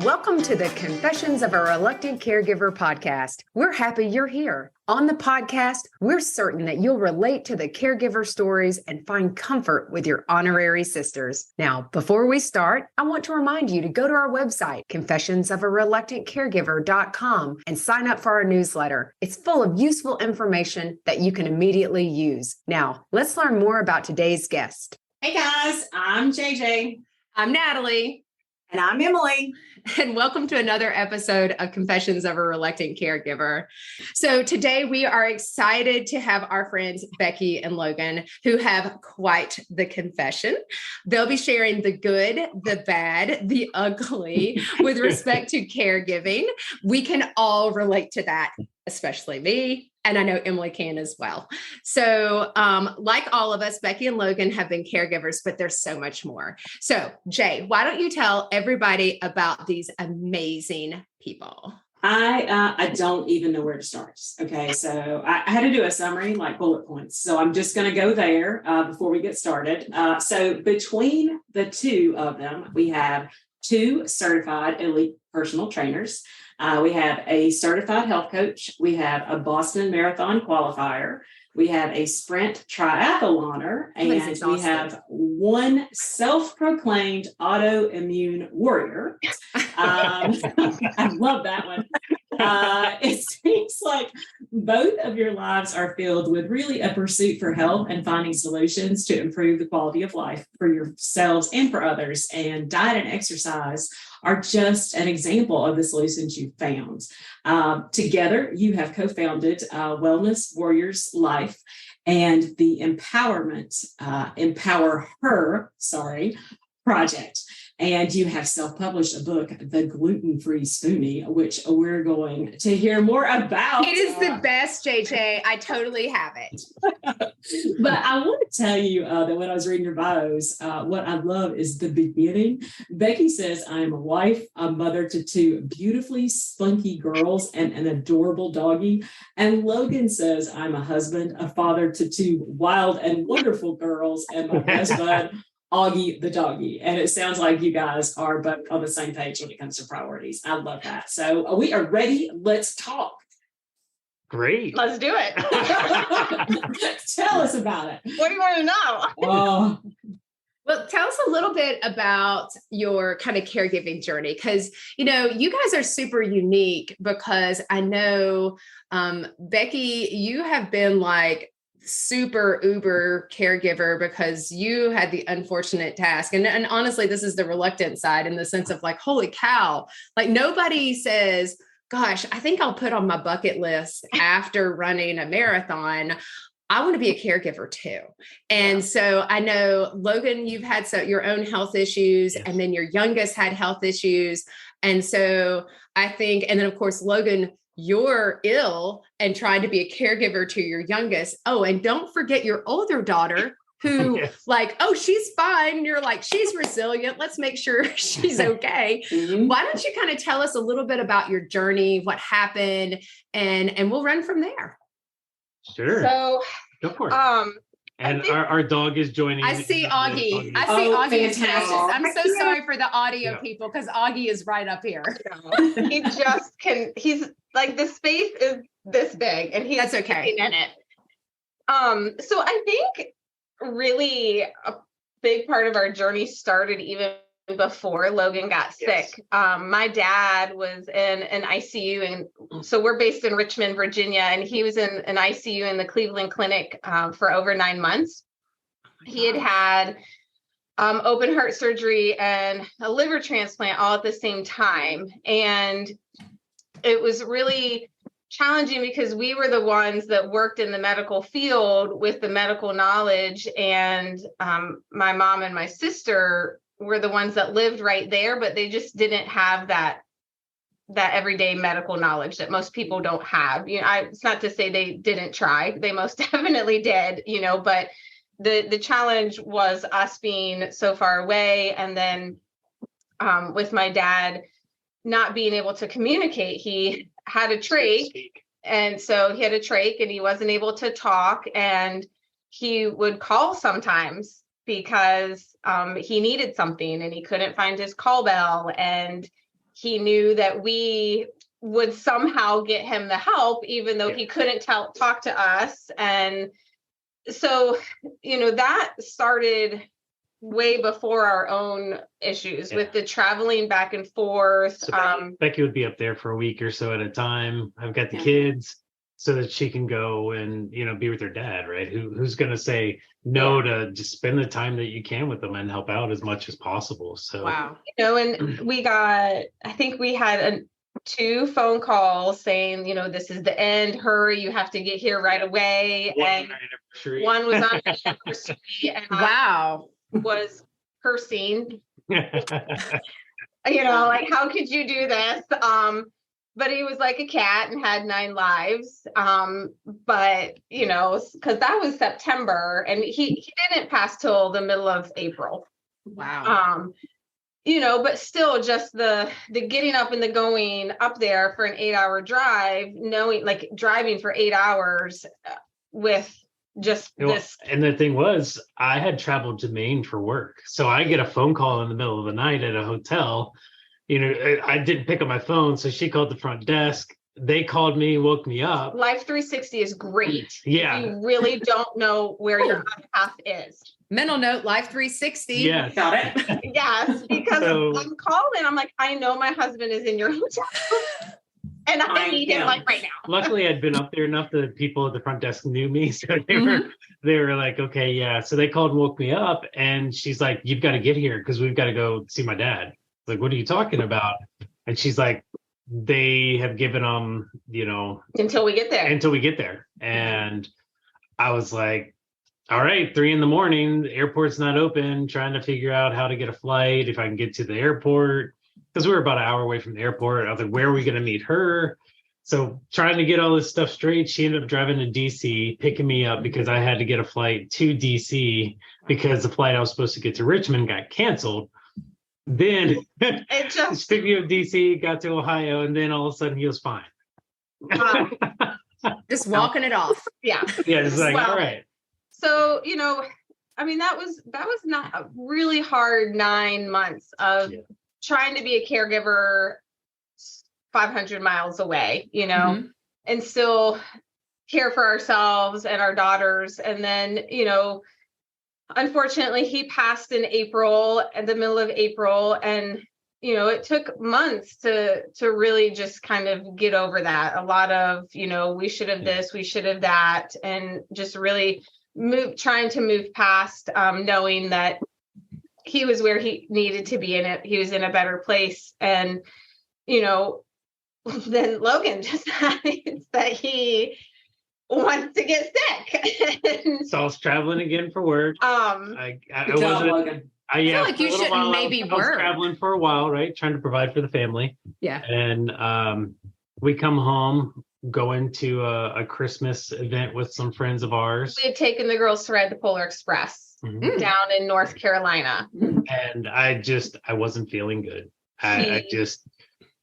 Welcome to the Confessions of a Reluctant Caregiver podcast. We're happy you're here. On the podcast, we're certain that you'll relate to the caregiver stories and find comfort with your honorary sisters. Now, before we start, I want to remind you to go to our website, confessionsofareluctantcaregiver.com, and sign up for our newsletter. It's full of useful information that you can immediately use. Now, let's learn more about today's guest. Hey guys, I'm JJ. I'm Natalie. And I'm Emily. And welcome to another episode of Confessions of a Reluctant Caregiver. So today we are excited to have our friends Becky and Logan, who have quite the confession. They'll be sharing the good, the bad, the ugly with respect to caregiving. We can all relate to that, especially me. And I know Emily can as well. So like all of us, Becky and Logan have been caregivers, but there's so much more. So Jay, why don't you tell everybody about these amazing people? I don't even know where to start. Okay, so I had to do a summary, like bullet points. So I'm just going to go there before we get started. So between the two of them, we have 2 certified elite personal trainers. We have a certified health coach. We have a Boston Marathon qualifier. We have a sprint triathloner, and we have 1 self-proclaimed autoimmune warrior. I love that one. It seems like both of your lives are filled with really a pursuit for health and finding solutions to improve the quality of life for yourselves and for others. And diet and exercise are just an example of the solutions you've found. Together, you have co-founded Wellness Warriors Life and the Empower Her project. And you have self-published a book, The Gluten-Free Spoonie, which we're going to hear more about. It is the best, JJ. I totally have it. But I want to tell you that when I was reading your bios, what I love is the beginning. Becky says, I am a wife, a mother to 2 beautifully spunky girls and an adorable doggie. And Logan says, I'm a husband, a father to 2 wild and wonderful girls and my husband, Augie the doggy. And it sounds like you guys are both on the same page when it comes to priorities. I love that. So we are ready. Let's talk. Great. Let's do it. Tell us about it. What do you want to know? Oh. Well, tell us a little bit about your kind of caregiving journey, because, you know, you guys are super unique because I know, Becky, you have been like super uber caregiver because you had the unfortunate task. And honestly, this is the reluctant side in the sense of like, holy cow, like nobody says, gosh, I think I'll put on my bucket list after running a marathon, I want to be a caregiver too. And so I know, Logan, you've had your own health issues, Yes. and then your youngest had health issues. And so I think, and then of course, Logan, you're ill and trying to be a caregiver to your youngest. Oh, and don't forget your older daughter who Yes. like, oh, she's fine. You're like, she's resilient. Let's make sure she's okay. Mm-hmm. Why don't you kind of tell us a little bit about your journey, what happened, and we'll run from there. Sure. So, Go for it. And our dog is joining. I see Augie. I see Oh, Augie is fantastic. next. I'm so Yeah. sorry for the audio Yeah. people because Augie is right up here. he just can, he's like, the space is this big and he's That's okay. sitting in it. So I think really a big part of our journey started even before Logan got Yes. sick. My dad was in an ICU, and so we're based in Richmond, Virginia, and he was in an ICU in the Cleveland Clinic for over 9 months. He had open heart surgery and a liver transplant all at the same time. And it was really challenging because we were the ones that worked in the medical field with the medical knowledge. And my mom and my sister were the ones that lived right there, but they just didn't have that everyday medical knowledge that most people don't have. You know, it's not to say they didn't try. They most definitely did, you know, but the challenge was us being so far away. And then with my dad not being able to communicate, he had a trach. And so he had a trach and he wasn't able to talk, and he would call sometimes because he needed something and he couldn't find his call bell, and he knew that we would somehow get him the help, even though he couldn't talk to us. And so, that started way before our own issues with the traveling back and forth. So Becky would be up there for a week or so at a time. I've got the kids so that she can go and, be with her dad, right? Who's going to say no to just spend the time that you can with them and help out as much as possible. So, wow. And I think we had 2 phone calls saying, this is the end, hurry, you have to get here right away. One was on my anniversary, and wow. I was cursing, like, how could you do this? But he was like a cat and had 9 lives. But, because that was September, and he didn't pass till the middle of April. Wow. But still, just the getting up and the going up there for an 8-hour drive, knowing, like, driving for 8 hours with just this. And the thing was, I had traveled to Maine for work. So I get a phone call in the middle of the night at a hotel. I didn't pick up my phone. So she called the front desk. They called me, woke me up. Life 360 is great. Yeah. If you really don't know where your other half is. Mental note, Life 360. Yeah. Got it. Yes, because I'm calling. I'm like, I know my husband is in your hotel. And I need him like right now. Luckily, I'd been up there enough that people at the front desk knew me. So they were like, okay, yeah. So they called and woke me up. And she's like, you've got to get here because we've got to go see my dad. Like, what are you talking about? And she's like, they have given them, until we get there. And I was like, all right, 3 a.m, the airport's not open, trying to figure out how to get a flight, if I can get to the airport, because we were about an hour away from the airport. I was like, where are we going to meet her? So trying to get all this stuff straight, she ended up driving to DC, picking me up because I had to get a flight to DC because the flight I was supposed to get to Richmond got canceled. Then It just picked me up DC, got to Ohio, and then all of a sudden he was fine. Just walking it off. Yeah. Yeah, it's like, all right. So, that was not a really hard 9 months of trying to be a caregiver 500 miles away, and still care for ourselves and our daughters. And then, unfortunately, he passed in April, at the middle of April. And, it took months to really just kind of get over that. A lot of, we should have this, we should have that. And just really trying to move past, knowing that he was where he needed to be he was in a better place. And, then Logan decides that he wants to get sick. So I was traveling again for work. I Good job, Logan. I feel like you shouldn't maybe I was traveling for a while, right? Trying to provide for the family. Yeah. And we come home, go into a Christmas event with some friends of ours. We had taken the girls to ride the Polar Express down in North Carolina. And I wasn't feeling good. I just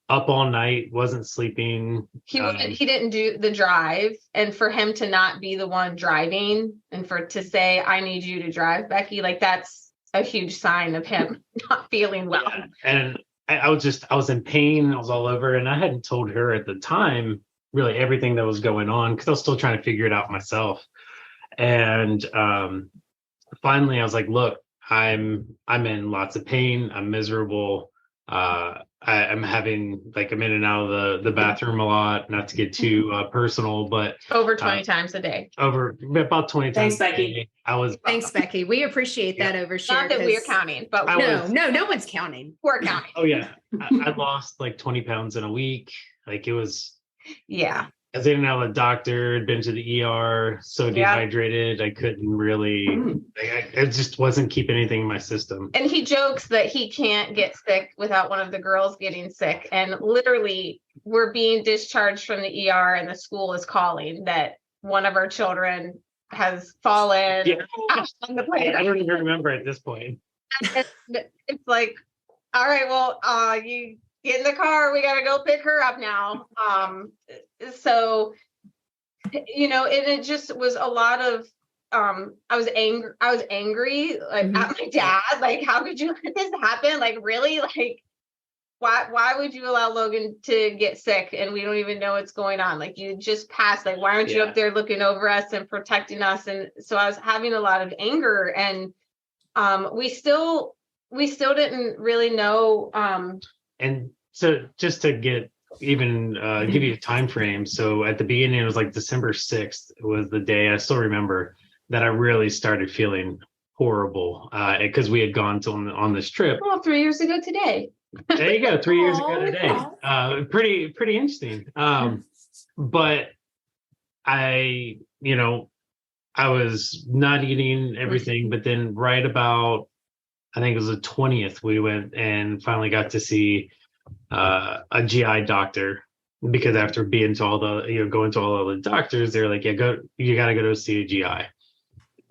up all night, wasn't sleeping. He didn't do the drive. And for him to not be the one driving and to say, I need you to drive, Becky, like that's a huge sign of him not feeling well. Yeah. And I was in pain. I was all over. And I hadn't told her at the time really everything that was going on because I was still trying to figure it out myself. And finally I was like, look, I'm in lots of pain. I'm miserable. I'm having I'm in and out of the bathroom a lot, not to get too personal, but over 20 times a day. Over about 20 times. Thanks, Becky. Thanks, Becky. We appreciate that overshare. Not that we're counting, but no one's counting. We're counting. Oh yeah. I lost 20 pounds in a week. It was, yeah. I was in and out of the doctor, had been to the ER, so dehydrated. I couldn't really, I just wasn't keeping anything in my system. And he jokes that he can't get sick without one of the girls getting sick. And literally, we're being discharged from the ER and the school is calling that one of our children has fallen on the plane. I don't even remember at this point. It's like, all right, well, you get in the car, we got to go pick her up now. So, it just was a lot of, I was angry at my dad. How could you let this happen? Really? why would you allow Logan to get sick and we don't even know what's going on? Like, you just passed, like, why aren't you up there looking over us and protecting us? And so I was having a lot of anger, and we still didn't really know. And so just to get even give you a time frame. So at the beginning, it was like December 6th was the day, I still remember, that I really started feeling horrible because we had gone on this trip. Well, 3 years ago today. There you go, 3 years ago today. Pretty interesting. But I was not eating everything, but then right about, I think it was the 20th, we went and finally got to see a GI doctor, because after being to all the, going to all the doctors, they're like, you got to go to see a GI.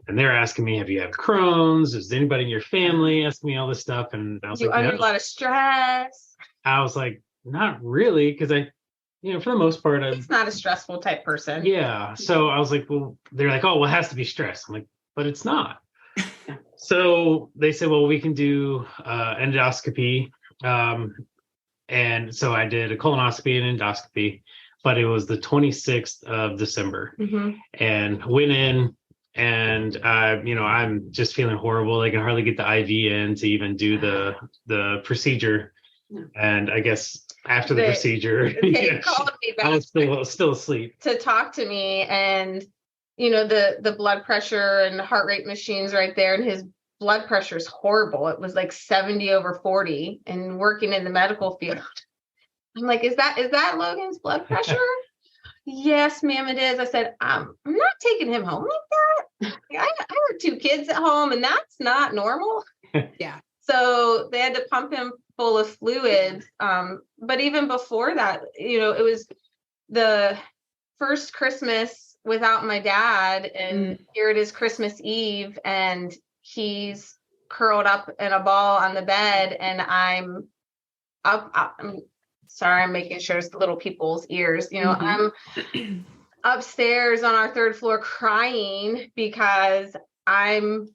And they're asking me, have you had Crohn's? Is anybody in your family asking me all this stuff? And I was like, under a lot of stress. I was like, not really, because I, for the most part, it's not a stressful type person. Yeah. So I was like, well, they're like, oh, well, it has to be stress. I'm like, but it's not. So they said, well, we can do endoscopy. And so I did a colonoscopy and endoscopy, but it was the 26th of December, and went in. And I'm just feeling horrible. They can hardly get the IV in to even do the procedure. And I guess after the procedure, they called me back. I was still asleep to talk to me, and the blood pressure and heart rate machines right there, and his blood pressure is horrible. It was like 70/40, and working in the medical field, I'm like, is that Logan's blood pressure? Yes, ma'am, it is. I said, I'm not taking him home like that. I have 2 kids at home, and that's not normal. Yeah. So they had to pump him full of fluids. But even before that, it was the first Christmas without my dad, and here it is Christmas Eve, and he's curled up in a ball on the bed, and I'm sorry, I'm making sure it's the little people's ears. I'm upstairs on our 3rd floor crying because I'm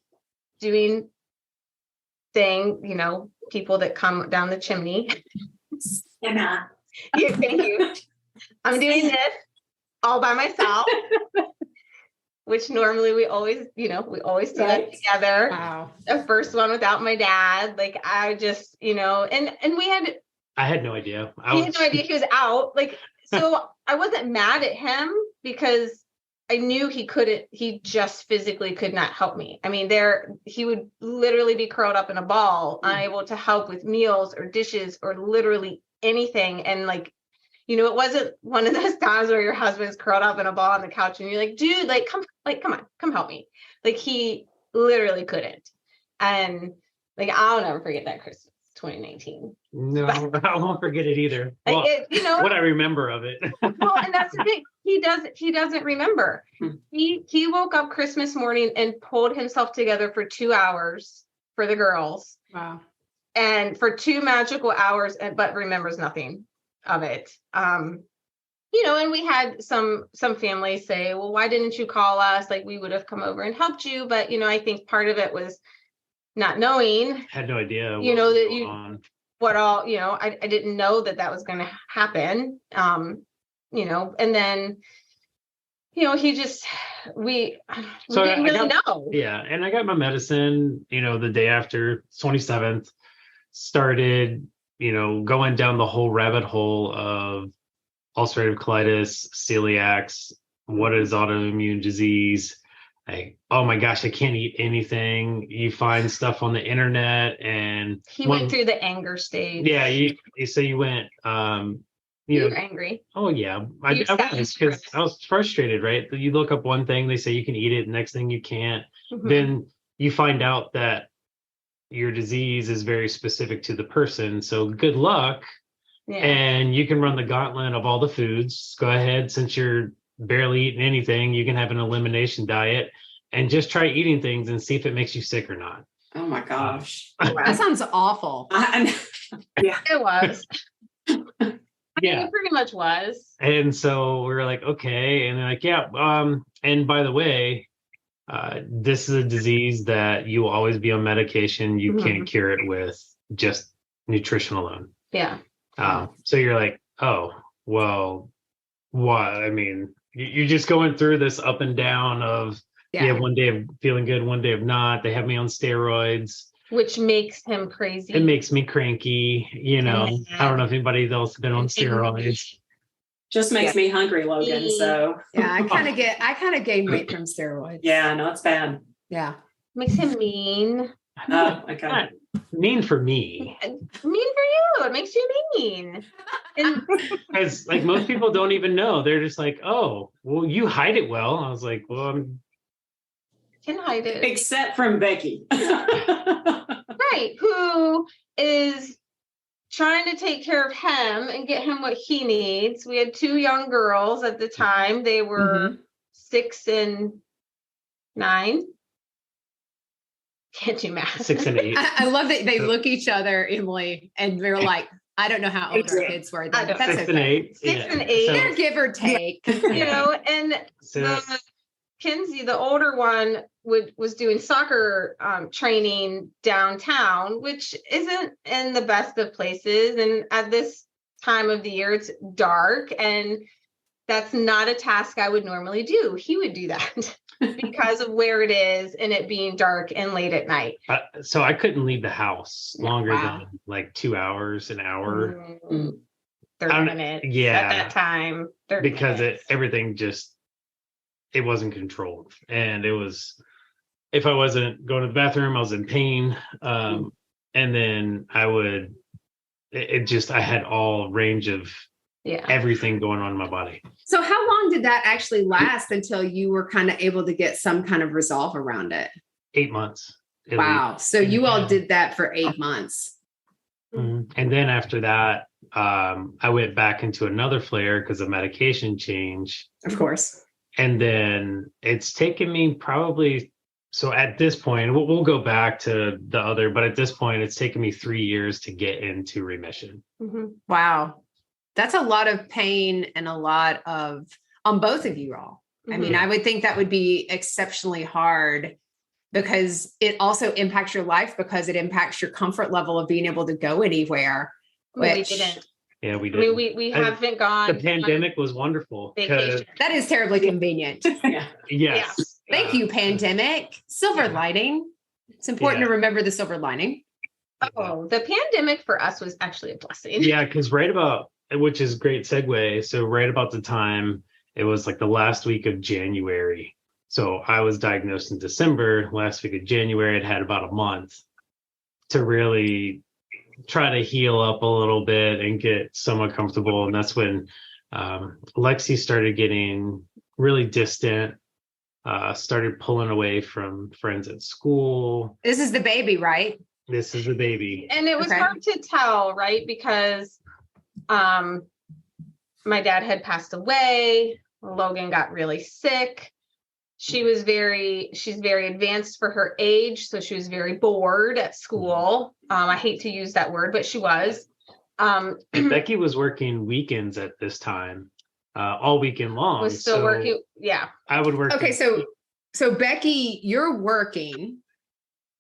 doing people that come down the chimney. Emma. Yeah, thank you. I'm doing this all by myself, which normally we always do that together. Wow. The first one without my dad, like I just, and we had. I had no idea. He had no idea he was out. Like, so I wasn't mad at him because I knew he just physically could not help me. I mean, he would literally be curled up in a ball, unable to help with meals or dishes or literally anything. And like, it wasn't one of those times where your husband's curled up in a ball on the couch and you're like, dude, come on, come help me. Like, he literally couldn't. And like, I'll never forget that Christmas. 2019. No, I won't forget it either. Well, what I remember of it. Well, and that's the thing. He doesn't remember. He woke up Christmas morning and pulled himself together for 2 hours for the girls. Wow. And for 2 magical hours, but remembers nothing of it. And we had some families say, well, why didn't you call us? Like, we would have come over and helped you. But, I think part of it was not knowing. Had no idea. I didn't know that was going to happen. And then, he just, we didn't really know. Yeah. And I got my medicine, the day after 27th, started, going down the whole rabbit hole of ulcerative colitis, celiacs, what is autoimmune disease. Like, oh my gosh, I can't eat anything. You find stuff on the internet, and he went through the anger stage. Yeah, you went. You were angry. Oh yeah, I was, because I was frustrated. Right, you look up one thing, they say you can eat it. The next thing you can't. Then you find out that your disease is very specific to the person. So good luck, and you can run the gauntlet of all the foods. Go ahead, since you're barely eating anything, you can have an elimination diet and just try eating things and see if it makes you sick or not. Oh my gosh. That sounds awful. Yeah, it was. Yeah, it pretty much was. And so we were like, okay. And they're like, yeah. And by the way, this is a disease that you will always be on medication. You can't cure it with just nutrition alone. Yeah. So you're like, oh, well, what? I mean, you're just going through this up and down of, yeah, one day of feeling good, one day of not. They have me on steroids. Which makes him crazy. It makes me cranky. You know, I don't know if anybody else has been on steroids. Just makes me hungry, Logan. So yeah, I kind of gain weight from steroids. Yeah, no, it's bad. Yeah. Makes him mean. Oh, okay. Mean for me. Mean for you. It makes you mean. And because like most people don't even know. They're just like, oh, well, you hide it well. I was like, well, can hide it. Except from Becky. Right. Who is trying to take care of him and get him what he needs. We had 2 young girls at the time. They were 6 and 9. Can't do math. 6 and 8. I love that they look each other, Emily, and they're like, I don't know how old our kids were. That's 6 okay. and 8. 6 and 8. So, They're give or take. You know, and Kinsey, the older one, was doing soccer training downtown, which isn't in the best of places. And at this time of the year, it's dark, and that's not a task I would normally do. He would do that because of where it is and it being dark and late at night. So I couldn't leave the house longer than like 2 hours, an hour. 30 minutes at that time. Because everything just, it wasn't controlled. And it was, if I wasn't going to the bathroom, I was in pain. And then I had all range of everything going on in my body. So how long did that actually last until you were kind of able to get some kind of resolve around it? 8 months. Wow. So you all did that for 8 months. Mm-hmm. And then after that, I went back into another flare because of medication change. Of course. And then it's taken me probably, so at this point, we'll go back to the other, but at this point, it's taken me 3 years to get into remission. Mm-hmm. Wow. That's a lot of pain and a lot of, on both of you all. Mm-hmm. I mean, I would think that would be exceptionally hard because it also impacts your life because it impacts your comfort level of being able to go anywhere. We didn't. Yeah, we did. I mean, we haven't gone. The pandemic was wonderful. That is terribly convenient. Yes. Thank you, pandemic. Silver lining. It's important to remember the silver lining. Oh, the pandemic for us was actually a blessing. Yeah, because which is great segue. So right about the time, it was like the last week of January. So I was diagnosed in December. Last week of January, I'd had about a month to really try to heal up a little bit and get somewhat comfortable. And that's when Lexi started getting really distant, started pulling away from friends at school. This is the baby, right? This is the baby. And it was hard to tell, right? Because my dad had passed away. Logan got really sick. She's very advanced for her age. So she was very bored at school. I hate to use that word, but she was. Becky was working weekends at this time, all weekend long. Was still working. Yeah. I would work. Okay. So Becky, you're working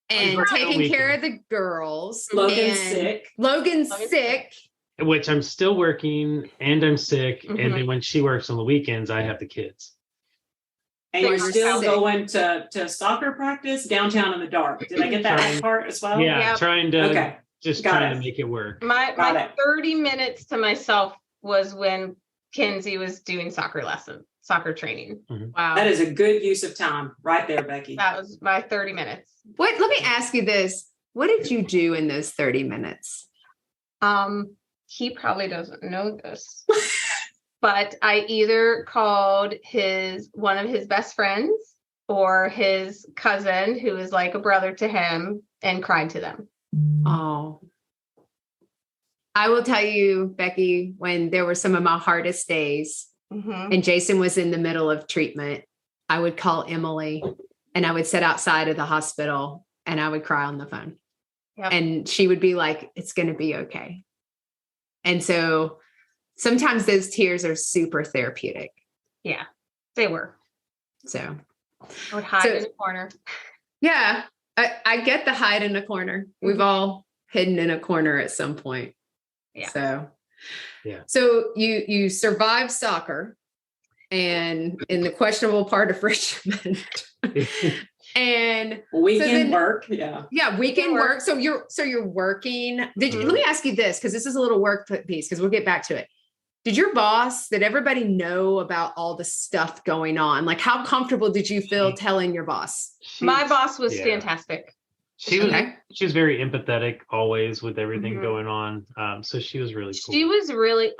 and taking care of the girls. Logan's sick. Which I'm still working and I'm sick. Mm-hmm. And then when she works on the weekends, I have the kids. And you're still going to soccer practice downtown in the dark. Did I get that part as well? Yeah, trying to make it work. My 30 minutes to myself was when Kinsey was doing soccer training. Mm-hmm. Wow. That is a good use of time right there, Becky. That was my 30 minutes. Let me ask you this. What did you do in those 30 minutes? He probably doesn't know this. But I either called one of his best friends or his cousin, who is like a brother to him, and cried to them. Oh, I will tell you, Becky, when there were some of my hardest days and Jason was in the middle of treatment, I would call Emily and I would sit outside of the hospital and I would cry on the phone. Yep. And she would be like, it's going to be okay. And so sometimes those tears are super therapeutic. Yeah, they were. So I would hide in a corner. Yeah, I get the hide in a corner. We've all hidden in a corner at some point. So you survived soccer and in the questionable part of Richmond. And weekend work. Weekend work. So you're working. Let me ask you this, because this is a little work piece, because we'll get back to it. Did everybody know about all the stuff going on? Like, how comfortable did you feel telling your boss? My boss was fantastic. She was very empathetic always with everything going on. So she was really cool. She was really,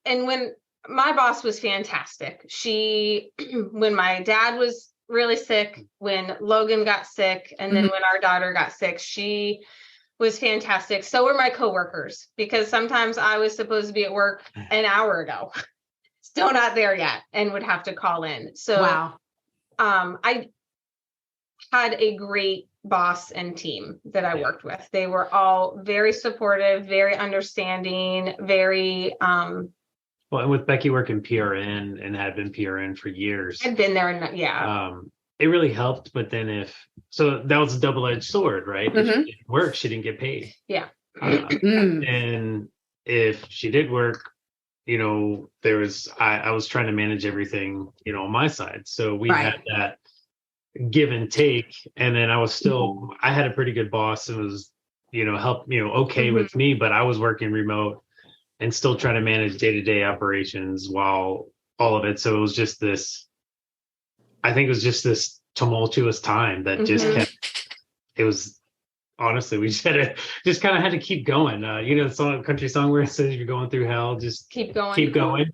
and when my boss was fantastic, when my dad was really sick, when Logan got sick, and then when our daughter got sick, she was fantastic. So were my coworkers, because sometimes I was supposed to be at work an hour ago, still not there yet, and would have to call in. So I had a great boss and team that I worked with. They were all very supportive, very understanding, very well, and with Becky working PRN and had been PRN for years. I'd been there and it really helped. But then so that was a double-edged sword, right? If she didn't work, she didn't get paid. Yeah. And if she did work, I was trying to manage everything, on my side. So we had that give and take. And then I had a pretty good boss and was, okay with me, but I was working remote and still trying to manage day-to-day operations while all of it. So it was just this tumultuous time that just it was, honestly, we just kind of had to keep going. The country song where it says you're going through hell, just keep going.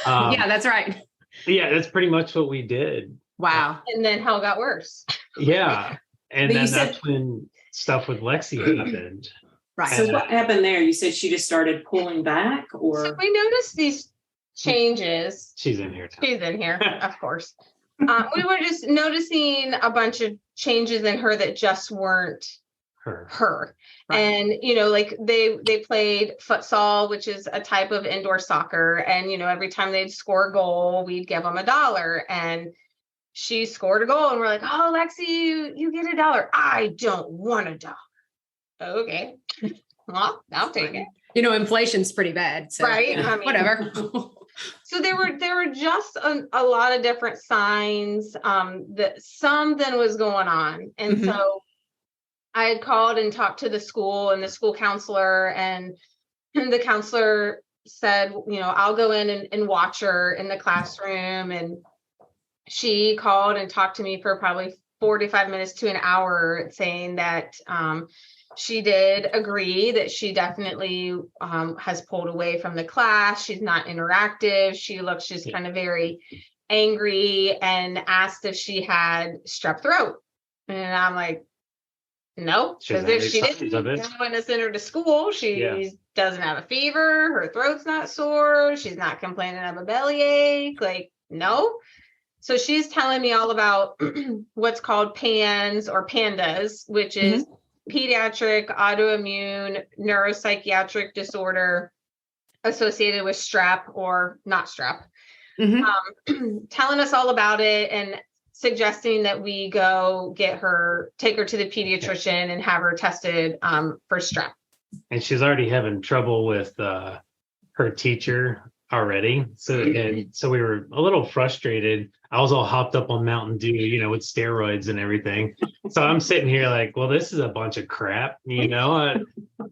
Yeah, that's right. Yeah, that's pretty much what we did. Wow. And then hell got worse. Yeah. And then that's when stuff with Lexi happened. Right. So what happened there? You said she just started pulling back, or? So we noticed these changes. She's in here. She's in here, of course. We were just noticing a bunch of changes in her that just weren't her. Right. And, like they played futsal, which is a type of indoor soccer. And, every time they'd score a goal, we'd give them $1. And she scored a goal and we're like, oh, Lexi, you get $1. I don't want $1. Okay. Well, I'll take it. Inflation's pretty bad. So, right. I mean, whatever. So there were just a lot of different signs that something was going on. And so I had called and talked to the school and the school counselor, and the counselor said, I'll go in and watch her in the classroom. And she called and talked to me for probably 45 minutes to an hour, saying that she did agree that she definitely has pulled away from the class. She's not interactive. She looks just kind of very angry, and asked if she had strep throat. And I'm like, no, because if she didn't go in to send her to school, she doesn't have a fever. Her throat's not sore. She's not complaining of a bellyache. Like, no. So she's telling me all about what's called PANS or PANDAS, which is pediatric autoimmune neuropsychiatric disorder associated with strep or not strep. Telling us all about it and suggesting that we go take her to the pediatrician and have her tested for strep. And she's already having trouble with her teacher already. So we were a little frustrated. I was all hopped up on Mountain Dew, with steroids and everything. So I'm sitting here like, well, this is a bunch of crap,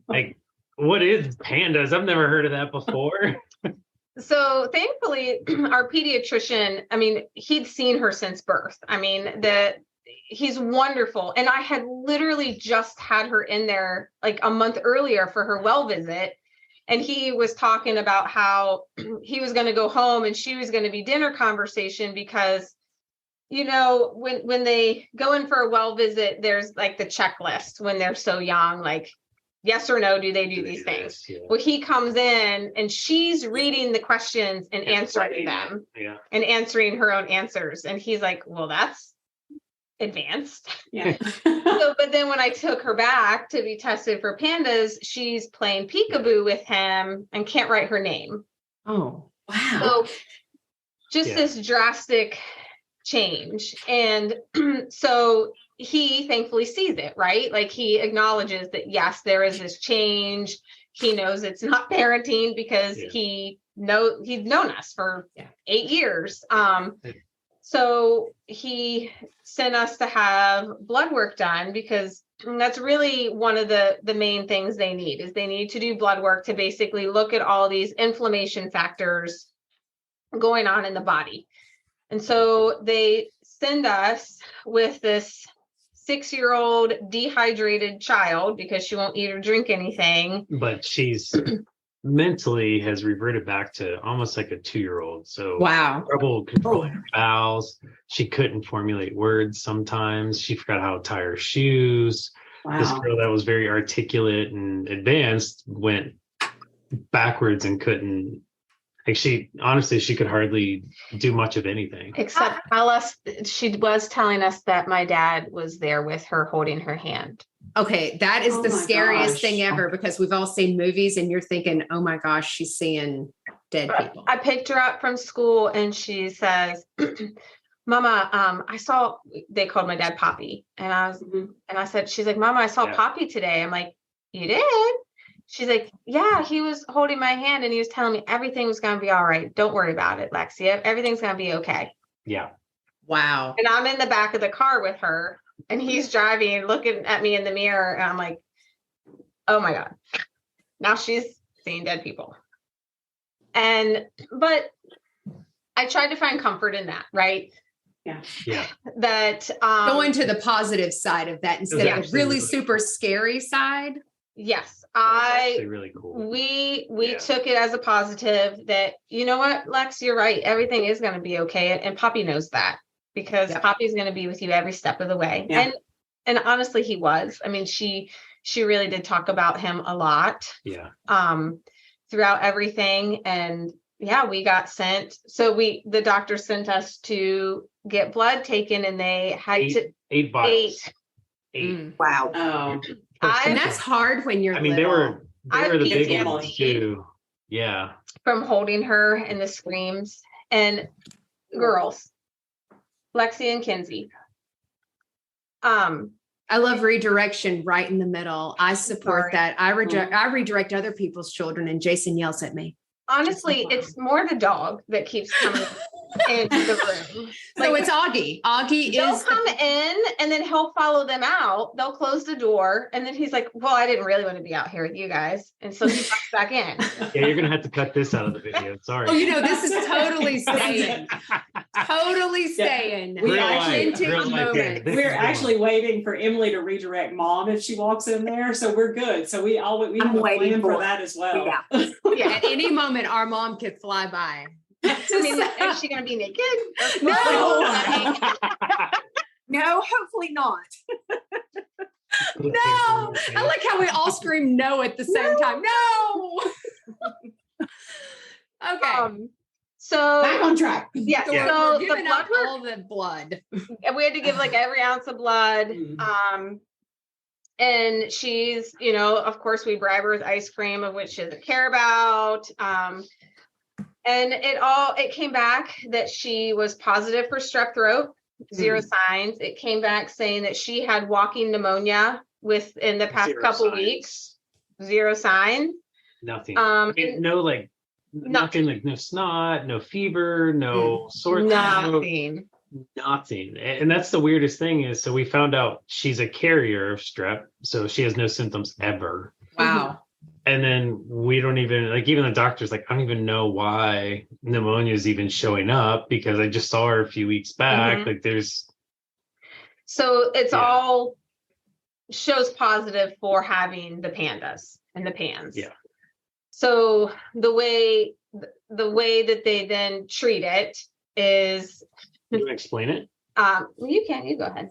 like, what is PANDAS? I've never heard of that before. So thankfully, our pediatrician, he'd seen her since birth. He's wonderful. And I had literally just had her in there like a month earlier for her well visit. And he was talking about how he was going to go home and she was going to be dinner conversation because, when they go in for a well visit, there's like the checklist when they're so young, like, yes or no, do they do these things? Yeah. Well, he comes in and she's reading the questions and answering them and answering her own answers. And he's like, well, that's advanced. Yeah. But then when I took her back to be tested for PANDAS, she's playing peekaboo with him and can't write her name. Oh, wow. So just this drastic change. And so he thankfully sees it, right? Like he acknowledges that, yes, there is this change. he knows it's not parenting because Yeah. he's known us for 8 years. So he sent us to have blood work done because that's really one of the main things they need is they need to do blood work to basically look at all these inflammation factors going on in the body. And so they send us with this 6-year-old dehydrated child because she won't eat or drink anything. But she's mentally has reverted back to almost like a 2-year-old. So Wow. trouble controlling her bowels. She couldn't formulate words sometimes. She forgot how to tie her shoes. This girl that was very articulate and advanced went backwards and couldn't. Like she could hardly do much of anything. Except tell us, she was telling us that my dad was there with her holding her hand. Okay, that is the my scariest gosh. thing ever because we've all seen movies and you're thinking, oh my gosh, she's seeing dead people. I picked her up from school and she says, Mama, I saw, they called my dad Poppy. And I said, she's like, Mama, I saw Poppy today. I'm like, you did? She's like, yeah, he was holding my hand and he was telling me everything was going to be all right. Don't worry about it, Lexi. Everything's going to be okay. Yeah. Wow. And I'm in the back of the car with her and he's driving, looking at me in the mirror. And I'm like, oh my God, now she's seeing dead people. But I tried to find comfort in that, right? Yeah. That going to the positive side of that instead of the really super scary side. Yes. Really cool. We took it as a positive that, you know what, Lex, you're right. Everything is going to be okay. And Poppy knows that because Poppy's going to be with you every step of the way. Yeah. And honestly, he was. I mean, she really did talk about him a lot. Yeah. Throughout everything. And we got sent. So the doctor sent us to get blood taken and they had eight bottles. 8. Wow. Oh. And that's hard when you're they were the big PTSD ones too. Yeah. From holding her and the screams and girls, Lexi and Kinsey. I love redirection right in the middle. I support that. I redirect other people's children and Jason yells at me. Honestly, it's more the dog that keeps coming into the room. So it's Augie. They'll come in and then he'll follow them out. They'll close the door. And then he's like, well, I didn't really want to be out here with you guys. And so he pops back in. Yeah, you're going to have to cut this out of the video. Sorry. Oh, this is totally staying. Totally staying. We We're actually waiting for Emily to redirect Mom if she walks in there. So we're good. So we have a plan for that as well. Yeah. At any moment, our mom could fly by. I mean, is she going to be naked? No, hopefully not. No. I like how we all scream no at the same time. No. Okay. So back on track. Yeah. So So we're giving up all the blood. We had to give like every ounce of blood. And she's, of course we bribe her with ice cream, of which she doesn't care about. And it came back that she was positive for strep throat, 0 signs. It came back saying that she had walking pneumonia within the past couple weeks, 0 sign. Nothing. Nothing, like no snot, no fever, no sore throat. Nothing. And that's the weirdest thing is, so we found out she's a carrier of strep. So she has no symptoms ever. Wow. And then we don't even, even the doctor's like, I don't even know why pneumonia is even showing up because I just saw her a few weeks back. So it's all shows positive for having the PANDAS and the PANS. Yeah. So the way that they then treat it is. Can you explain it? You go ahead.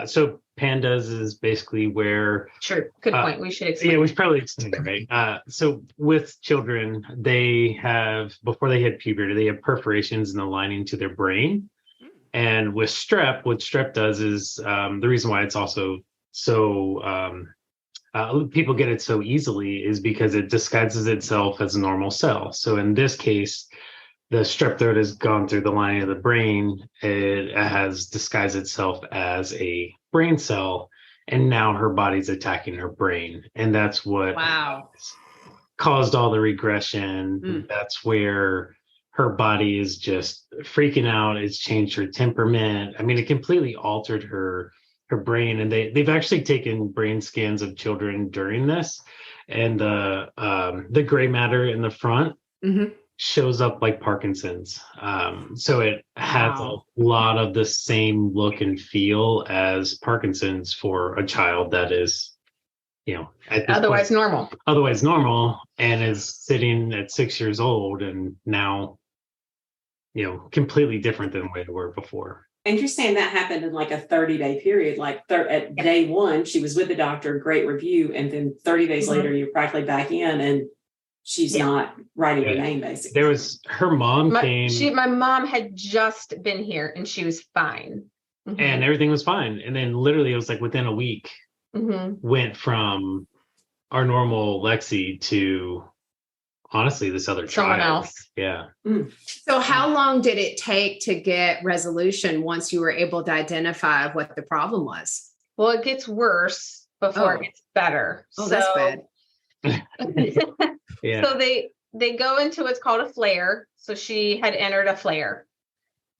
So PANDAS is basically where. Sure. Good point. We should explain. Yeah, we should probably explain it, right? So with children, they have, before they hit puberty, they have perforations in the lining to their brain. And with strep, what strep does is the reason why it's also so people get it so easily is because it disguises itself as a normal cell. So in this case, the strep throat has gone through the lining of the brain. It has disguised itself as a brain cell, and now her body's attacking her brain. And that's what. Wow. caused all the regression. That's where her body is just freaking out. It's changed her temperament. I mean, it completely altered her brain. And they've actually taken brain scans of children during this, and the gray matter in the front shows up like Parkinson's. So it has a lot of the same look and feel as Parkinson's for a child that is, otherwise normal, and is sitting at 6 years old and now, completely different than the way they were before. And you're saying that happened in like a 30-day period, like at day one, she was with the doctor, great review. And then 30 days later, you're practically back in and she's not writing her name, basically. There was her mom my mom had just been here and she was fine. And everything was fine. And then literally it was like within a week, went from our normal Lexi to honestly this other someone child. Else. Yeah. So how long did it take to get resolution once you were able to identify what the problem was? Well, it gets worse before it gets better. Oh, that's bad. So they go into what's called a flare. So she had entered a flare,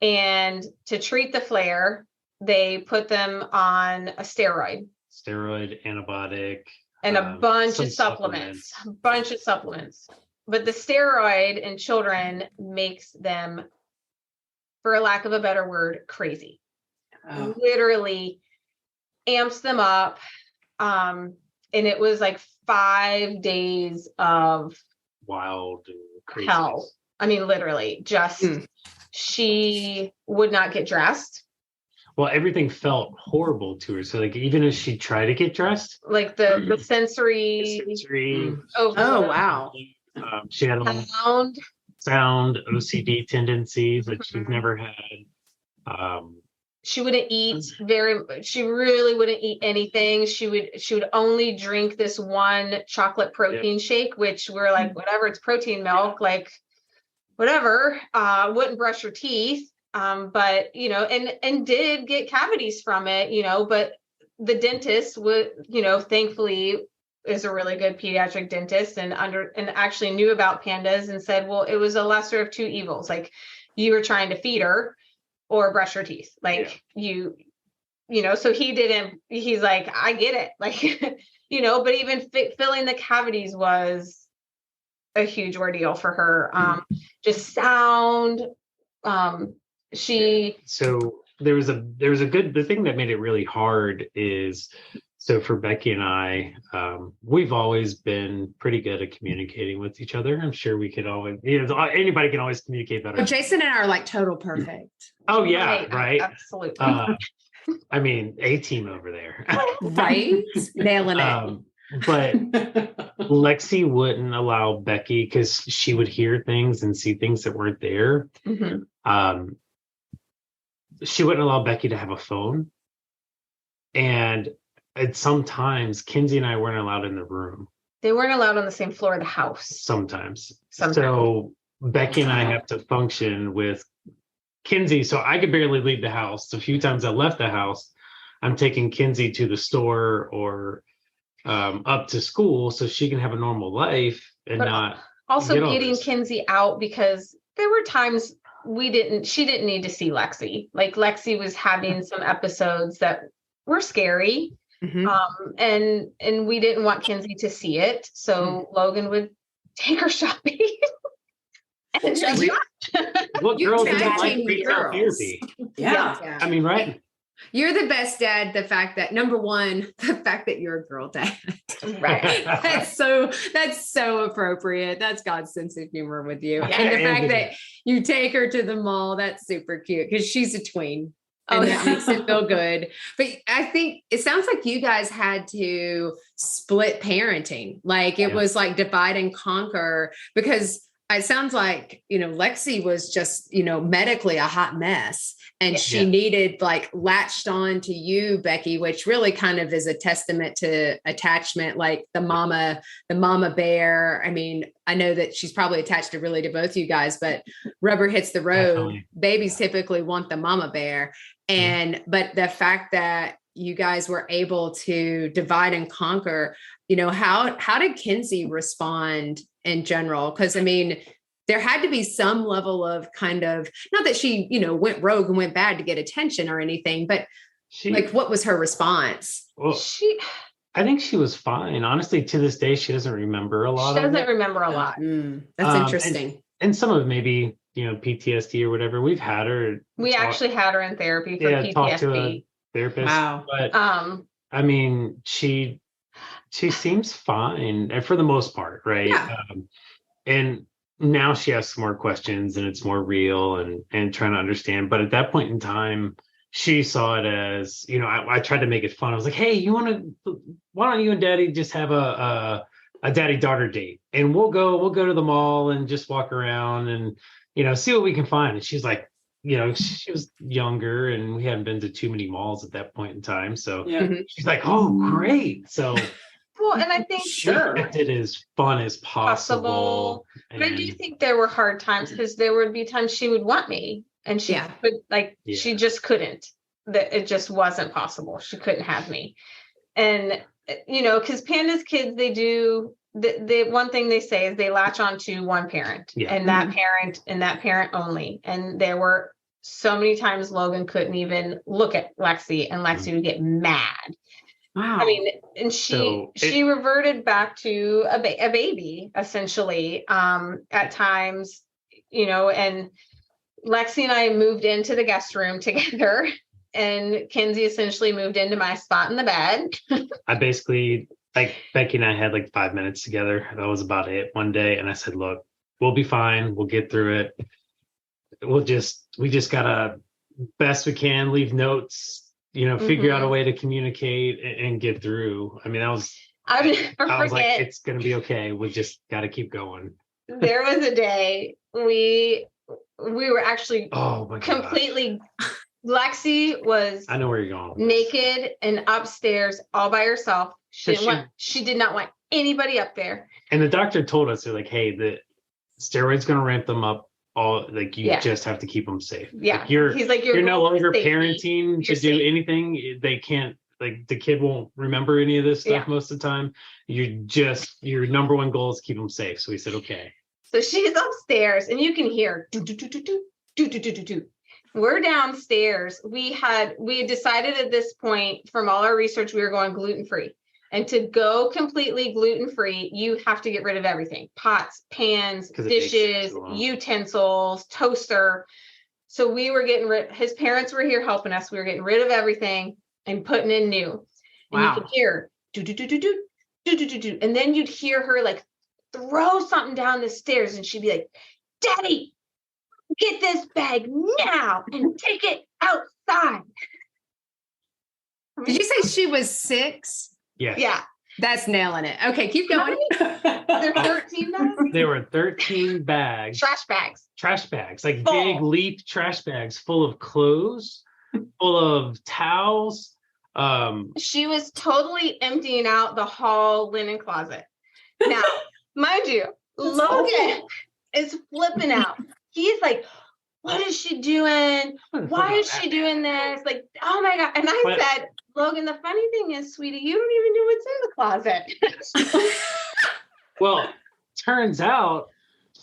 and to treat the flare, they put them on a steroid, antibiotic, and a bunch of supplements. But the steroid in children makes them, for a lack of a better word, crazy. Literally amps them up. And it was like 5 days of wild crazy hell. I mean, literally just she would not get dressed. Well, everything felt horrible to her. So like, even as she tried to get dressed, like the sensory. Oh, wow. She had a sound OCD tendencies that she's never had. She wouldn't eat she really wouldn't eat anything. She would only drink this one chocolate protein shake, which we're like, whatever, it's protein milk, like whatever. Wouldn't brush her teeth. But and did get cavities from it, but the dentist would, thankfully is a really good pediatric dentist and actually knew about PANDAS and said, well, it was a lesser of two evils. Like, you were trying to feed her or brush her teeth. Like so he's like, I get it. Like, but even filling the cavities was a huge ordeal for her. Just sound, so there was the thing that made it really hard is, so for Becky and I, we've always been pretty good at communicating with each other. I'm sure we could always, anybody can always communicate better. Well, Jason and I are like total perfect. Oh yeah, right. Absolutely. I mean, A-team over there. Right? Nailing it. But Lexi wouldn't allow Becky, because she would hear things and see things that weren't there. She wouldn't allow Becky to have a phone. And sometimes Kinsey and I weren't allowed in the room. They weren't allowed on the same floor of the house. Sometimes. So Becky and I have to function with Kinsey. So I could barely leave the house. A few times I left the house, I'm taking Kinsey to the store or up to school so she can have a normal life and not also getting Kinsey out, because there were times she didn't need to see Lexi. Like, Lexi was having some episodes that were scary. And we didn't want Kinsey to see it. So Logan would take her shopping. What girl doesn't like retail therapy? Yeah. I mean, right? You're the best dad. The fact that, number one, the fact that you're a girl dad. Right. That's so appropriate. That's God's sense of humor with you. And the fact that you take her to the mall, that's super cute, because she's a tween. And that makes it feel good. But I think it sounds like you guys had to split parenting. Like, it was like divide and conquer, because it sounds like, Lexi was just, medically a hot mess, and she needed, like, latched on to you, Becky, which really kind of is a testament to attachment, like the mama bear. I mean, I know that she's probably attached to both you guys, but rubber hits the road. Definitely. Babies typically want the mama bear. But the fact that you guys were able to divide and conquer, how did Kinsey respond in general? Because I mean, there had to be some level of kind of, not that she, went rogue and went bad to get attention or anything, but what was her response? Well, I think she was fine. Honestly, to this day, she doesn't remember a lot. She doesn't remember a lot. That's interesting. And some of it maybe, PTSD or whatever. We've had her. We actually had her in therapy for PTSD. Talk to a therapist. Wow. But I mean, she seems fine, and for the most part, right? Yeah. And now she asks more questions, and it's more real and trying to understand. But at that point in time, she saw it as, I tried to make it fun. I was like, hey, why don't you and Daddy just have a daddy-daughter date, and we'll go to the mall and just walk around and see what we can find. And she's like, she was younger and we hadn't been to too many malls at that point in time, so she's like, oh great. So well, and I think kept it as fun as possible. But I do think there were hard times, because there would be times she would want me and she could, she just couldn't. That it just wasn't possible. She couldn't have me. And because PANDAS kids, they do the one thing they say is they latch on to one parent and that parent and that parent only. And there were so many times Logan couldn't even look at Lexi, and Lexi would get mad. Wow. I mean, and she reverted back to a baby essentially at times, and Lexi and I moved into the guest room together, and Kinsey essentially moved into my spot in the bed. I basically, Becky and I had 5 minutes together. That was about it one day. And I said, look, we'll be fine. We'll get through it. We just gotta, best we can, leave notes, figure out a way to communicate and get through. I mean, I was like, it's going to be okay. We just got to keep going. There was a day we were actually completely, Lexi was, I know where you're going, naked and upstairs all by herself. She did not want anybody up there. And the doctor told us, they're like, hey, the steroid's going to ramp them up. You just have to keep them safe. Yeah. He's like, you're no longer parenting to do anything. They can't, the kid won't remember any of this stuff most of the time. Your number one goal is keep them safe. So we said, okay. So she's upstairs and you can hear do, do, do, do, do, do, do, do, do, do. We're downstairs. We had decided at this point from all our research, we were going gluten-free. And to go completely gluten-free, you have to get rid of everything: pots, pans, dishes, utensils, toaster. So we were getting rid, his parents were here helping us. We were getting rid of everything and putting in new. And you could hear do, do, do, do, do, do, do, do, do. And then you'd hear her throw something down the stairs, and she'd be like, Daddy, get this bag now and take it outside. Did you say she was 6? Yes. Yeah. That's nailing it. Okay, keep going. There 13 bags? There were 13 bags. Trash bags. Big leaf trash bags full of clothes, full of towels. She was totally emptying out the hall linen closet. Now, mind you, Logan is flipping out. He's like, what is she doing? Why is she doing this? Oh my God. And I said, Logan, the funny thing is, sweetie, you don't even know what's in the closet. Well, turns out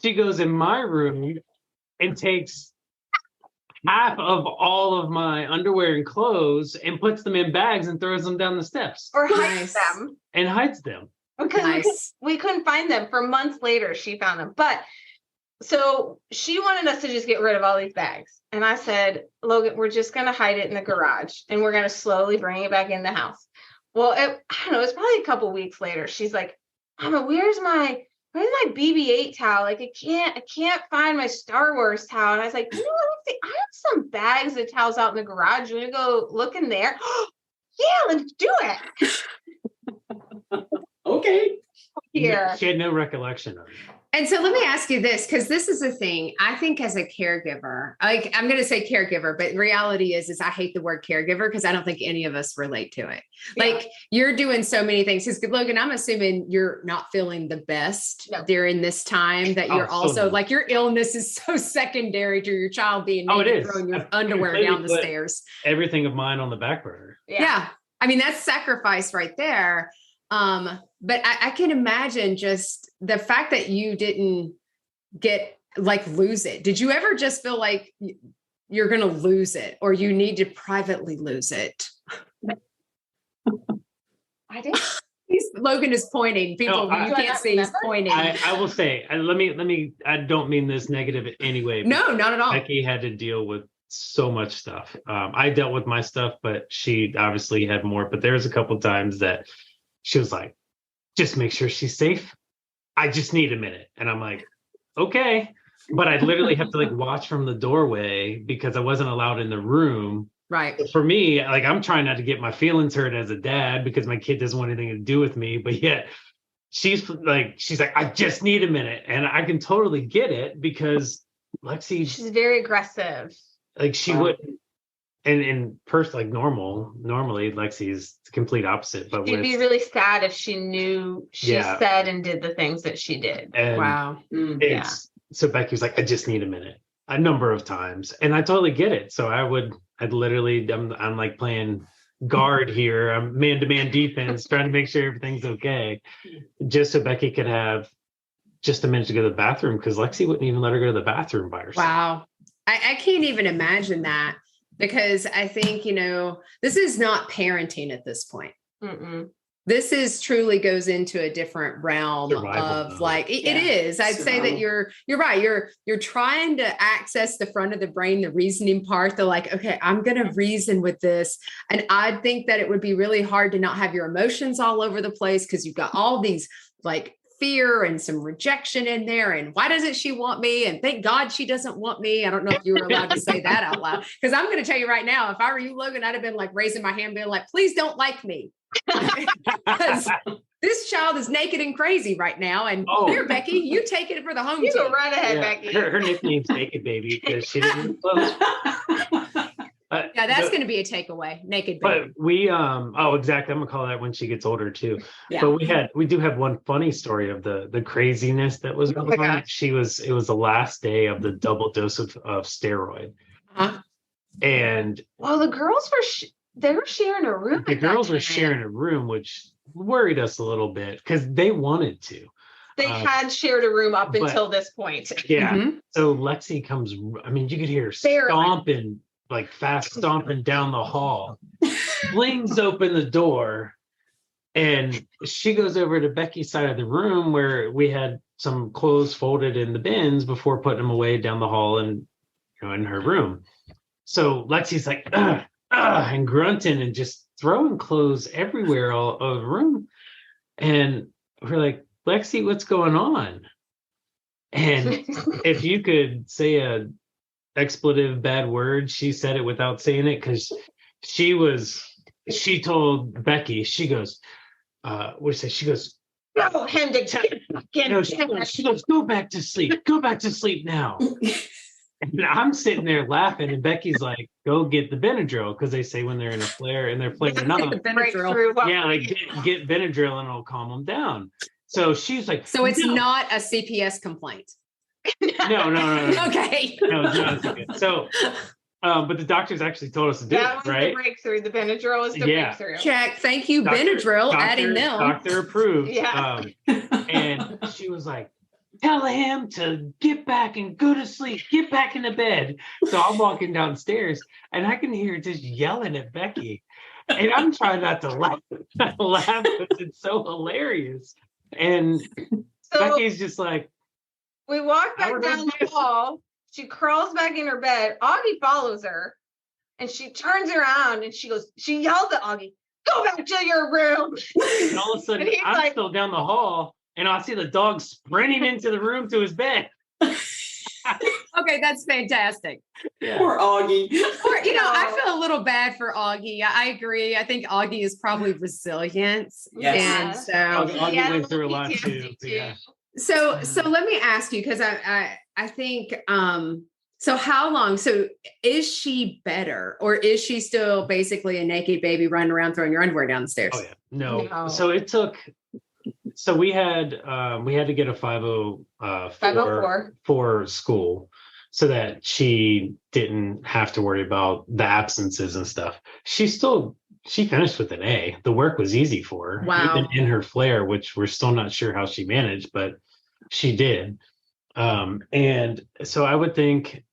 she goes in my room and takes half of all of my underwear and clothes and puts them in bags and throws them down the steps. Or hides them. And hides them. Because we couldn't find them. For months later, she found them. But so she wanted us to just get rid of all these bags. And I said, Logan, we're just going to hide it in the garage and we're going to slowly bring it back in the house. Well, I don't know, it's probably a couple weeks later. She's like, Mama, where's my BB-8 towel? I can't find my Star Wars towel. And I was like, I have some bags of towels out in the garage. You want to go look in there? Yeah, let's do it. Okay. Here. She had no recollection of it. And so let me ask you this, because this is the thing. I think as a caregiver, I'm going to say caregiver, but reality is I hate the word caregiver because I don't think any of us relate to it. Yeah. You're doing so many things. Because Logan, I'm assuming you're not feeling the best during this time, that you're also your illness is so secondary to your child being naked, throwing your underwear down the stairs. Everything of mine on the back burner. Yeah. I mean, that's sacrifice right there. But I can imagine just the fact that you didn't lose it. Did you ever just feel like you're going to lose it, or you need to privately lose it? I did. Logan is pointing. People, you can't see, he's pointing. I will say, let me, I don't mean this negative in any way. No, not at all. Becky had to deal with so much stuff. I dealt with my stuff, but she obviously had more. But there was a couple times that she was like, just make sure she's safe. I just need a minute. And I'm like, okay. But I'd literally have to like watch from the doorway because I wasn't allowed in the room. Right. For me, like, I'm trying not to get my feelings hurt as a dad because my kid doesn't want anything to do with me. But yet she's like, I just need a minute. And I can totally get it because Lexi, she's very aggressive. Like she would, and in person, like normally Lexi's the complete opposite. But she'd be really sad if she knew she said and did the things that she did. And wow. So Becky was like, I just need a minute, a number of times. And I totally get it. So I'd literally, I'm like playing guard here. I'm man-to-man defense, trying to make sure everything's okay. Just so Becky could have just a minute to go to the bathroom because Lexi wouldn't even let her go to the bathroom by herself. Wow. I can't even imagine that because I think, this is not parenting at this point. Mm-mm. This is truly goes into a different realm Survival of like, it is. I'd say that you're right. You're trying to access the front of the brain, the reasoning part. They're like, okay, I'm going to reason with this. And I think that it would be really hard to not have your emotions all over the place because you've got all these like fear and some rejection in there. And why doesn't she want me? And thank God she doesn't want me. I don't know if you were allowed to say that out loud. Because I'm going to tell you right now, if I were you, Logan, I'd have been like raising my hand, being like, please don't like me. Because this child is naked and crazy right now. And here, Becky, you take it for the home team. Go right ahead, Becky. Her nickname's Naked Baby because she didn't close. Yeah, that's going to be a takeaway. Naked Baby. But we exactly. I'm gonna call that when she gets older too. Yeah. But we do have one funny story of the craziness that was going on. It was the last day of the double dose of steroid. Uh-huh. And the girls were they were sharing a room. The girls were sharing a room, which worried us a little bit because they wanted to. They had shared a room up until this point. Yeah. Mm-hmm. So Lexi comes, I mean, you could hear her stomping, like fast stomping down the hall, flings open the door, and she goes over to Becky's side of the room where we had some clothes folded in the bins before putting them away down the hall and in her room. So Lexi's like, and grunting and just throwing clothes everywhere all over the room. And we're like, Lexi, what's going on? And if you could say a expletive bad word, she said it without saying it because she told Becky, she goes, she goes, tell him to she goes, go back to sleep now. And I'm sitting there laughing, and Becky's like, go get the Benadryl, because they say when they're in a flare and they're flaring up, get Benadryl and it'll calm them down. So she's like, so it's not a CPS complaint. No. Okay. No, it's not a CPS. So, but the doctors actually told us to do that it, was right? The breakthrough. The Benadryl is the breakthrough. Check. Thank you, Benadryl. Adding them. Doctor approved. Yeah. And she was like, tell him to get back and go to sleep. Get back into bed. So I'm walking downstairs, and I can hear her just yelling at Becky. And I'm trying not to laugh because it's so hilarious. And so Becky's just like, we walk back down the hall. She crawls back in her bed. Augie follows her, and she turns around and she yells at Augie, go back to your room. And all of a sudden, I'm still down the hall, and I see the dog sprinting into the room to his bed. Okay, that's fantastic. Yeah. Poor Augie. I feel a little bad for Augie. I agree. I think Augie is probably resilient. Yes. And so Augie went through a lot too. Yeah. So let me ask you, because I think so how long? So is she better, or is she still basically a naked baby running around throwing your underwear down the stairs? Oh yeah. No. So it took. So we had to get a 504 for school so that she didn't have to worry about the absences and stuff. She still she finished with an A. The work was easy for her, Wow. even in her flare, which we're still not sure how she managed, but she did. And so I would think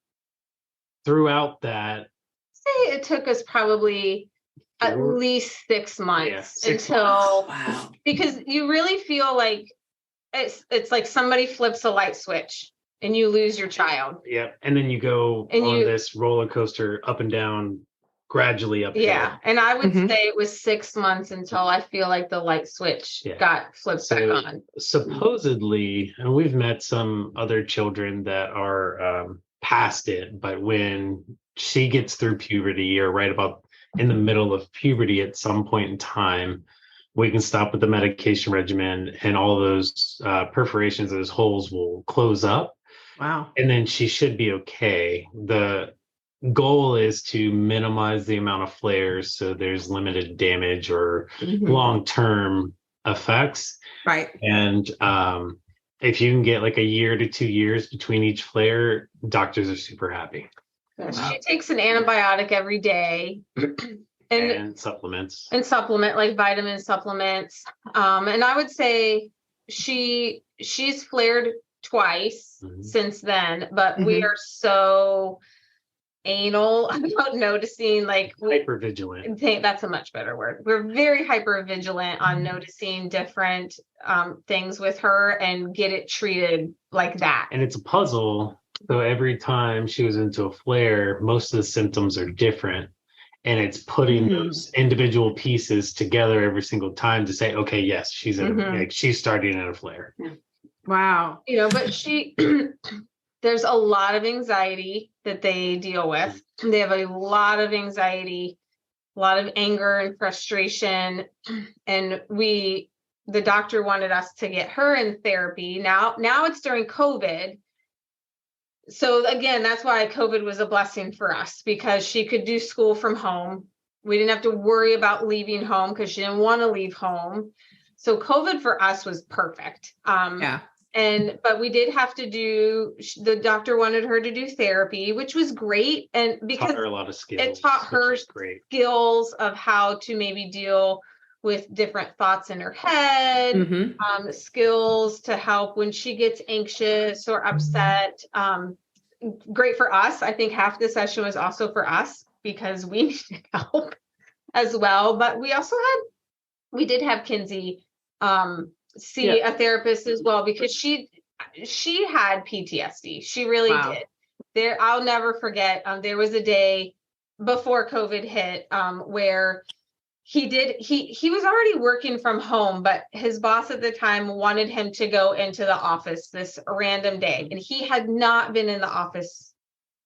throughout that, Say it took us probably at least 6 months until Wow. because you really feel like it's like somebody flips a light switch and you lose your child. yeah, and then you go on this roller coaster up and down, gradually uphill. Yeah, and I would say it was 6 months until I feel like the light switch got flipped back on. Supposedly, and we've met some other children that are past it, but when she gets through puberty or right about in the middle of puberty at some point in time, we can stop with the medication regimen and all those perforations, those holes will close up. Wow. And then she should be okay. The goal is to minimize the amount of flares so there's limited damage or long-term effects. Right. And if you can get like a year to 2 years between each flare, doctors are super happy. She takes an antibiotic every day. And supplements. And supplement, like vitamin supplements. And I would say she's flared twice since then, but we are so anal about noticing, like hyper vigilant. That's a much better word. We're very hyper vigilant on noticing different things with her and get it treated like that. And it's a puzzle. So every time she was into a flare, most of the symptoms are different. And it's putting those individual pieces together every single time to say, okay, yes, she's she's starting in a flare. Wow. But there's a lot of anxiety that they deal with. They have a lot of anxiety, a lot of anger and frustration. And the doctor wanted us to get her in therapy. Now it's during COVID. So again, that's why COVID was a blessing for us, because she could do school from home. We didn't have to worry about leaving home because she didn't want to leave home. So COVID for us was perfect. But we did have to the doctor wanted her to do therapy, which was great. And because taught her a lot of skills. It taught her skills of how to maybe deal with different thoughts in her head, skills to help when she gets anxious or upset. Great for us. I think half the session was also for us because we needed help as well. But we did have Kinsey see a therapist as well, because she had PTSD. She really did. I'll never forget. There was a day before COVID hit where he was already working from home, but his boss at the time wanted him to go into the office this random day. And he had not been in the office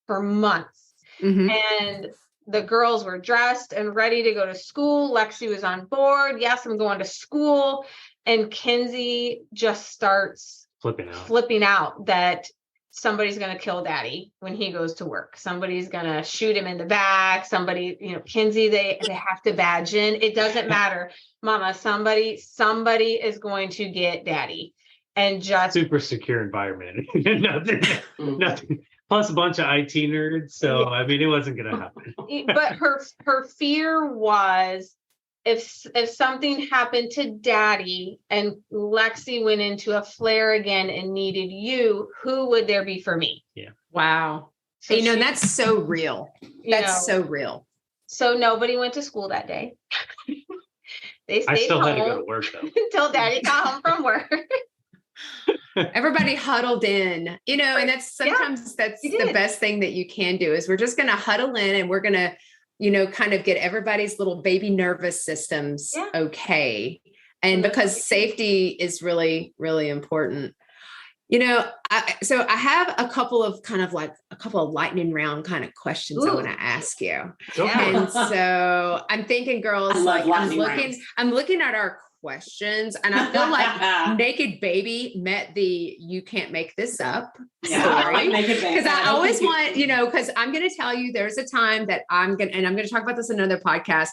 for months. And the girls were dressed and ready to go to school. Lexi was on board. Yes, I'm going to school. And Kinsey just starts flipping out that somebody's going to kill daddy when he goes to work. Somebody's going to shoot him in the back. Somebody, Kinsey, they have to badge in. It doesn't matter. Mama, somebody is going to get daddy. And just super secure environment. Nothing. Plus a bunch of IT nerds. So, I mean, it wasn't going to happen. But her fear was, if something happened to daddy and Lexi went into a flare again and needed you, who would there be for me? Yeah. Wow. So that's so real. That's so real. So nobody went to school that day. They stayed I still home had to go to work though. until daddy got home from work. Everybody huddled in, and that's sometimes that's the best thing that you can do is we're just going to huddle in and we're going to kind of get everybody's little baby nervous systems okay. And because safety is really, really important. So I have a couple of lightning round kind of questions I want to ask you. And so I'm thinking, girls, I'm looking at our questions and I feel like Naked Baby met the you can't make this up story. Because I always want, because I'm going to tell you there's a time that I'm going to talk about this in another podcast.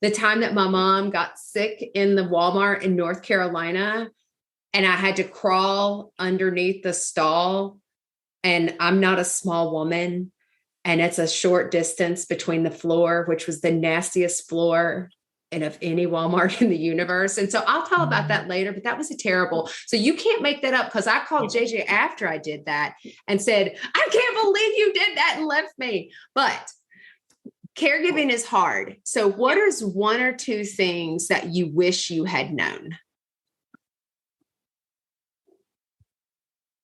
The time that my mom got sick in the Walmart in North Carolina and I had to crawl underneath the stall, and I'm not a small woman. And it's a short distance between the floor, which was the nastiest floor and of any Walmart in the universe. And so I'll tell about that later, but that was a terrible. So you can't make that up, because I called JJ after I did that and said, I can't believe you did that and left me. But caregiving is hard. So what is one or two things that you wish you had known?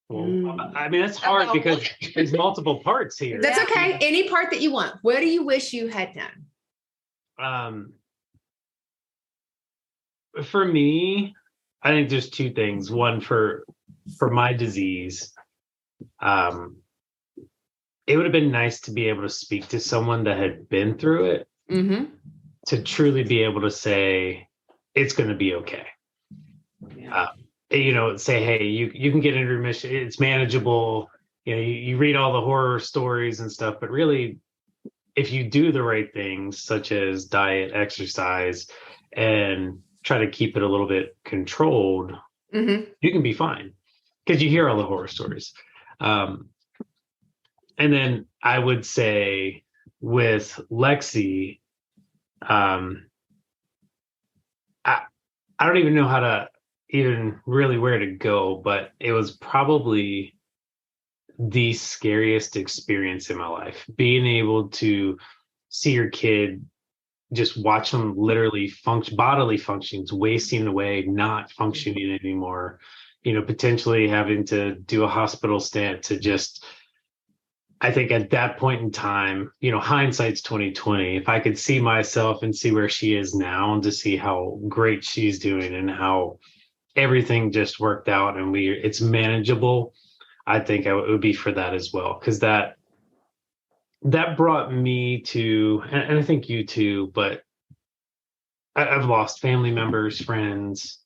Well, I mean, that's hard because there's multiple parts here. That's okay. Any part that you want. What do you wish you had known? For me, I think there's two things. One, for my disease, it would have been nice to be able to speak to someone that had been through it, to truly be able to say, it's going to be okay. Say, hey, you can get into remission. It's manageable. You read all the horror stories and stuff, but really, if you do the right things, such as diet, exercise, and try to keep it a little bit controlled, you can be fine, because you hear all the horror stories. And then I would say with Lexi, I don't even know how to even really where to go, but it was probably the scariest experience in my life. Being able to see your kid, just watch them literally bodily functions wasting away, not functioning anymore, potentially having to do a hospital stint to just, I think at that point in time, hindsight's 2020. If I could see myself and see where she is now, and to see how great she's doing and how everything just worked out and it's manageable, I think it would be for that as well. Because that brought me to, and I think you too, but I've lost family members, friends,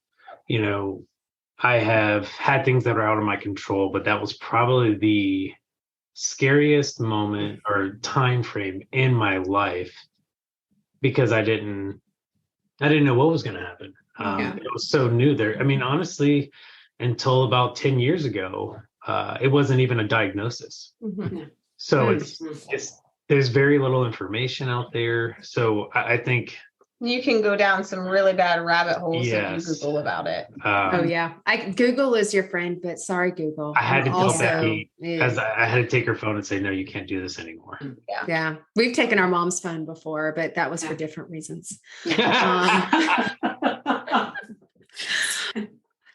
I have had things that are out of my control, but that was probably the scariest moment or time frame in my life, because I didn't know what was going to happen. It was so new there. I mean, honestly, until about 10 years ago, it wasn't even a diagnosis. So it's there's very little information out there. So I think you can go down some really bad rabbit holes if you Google about it. Google is your friend, but sorry, Google. I had to tell Becky, because I had to take her phone and say, no, you can't do this anymore. Yeah. We've taken our mom's phone before, but that was for different reasons.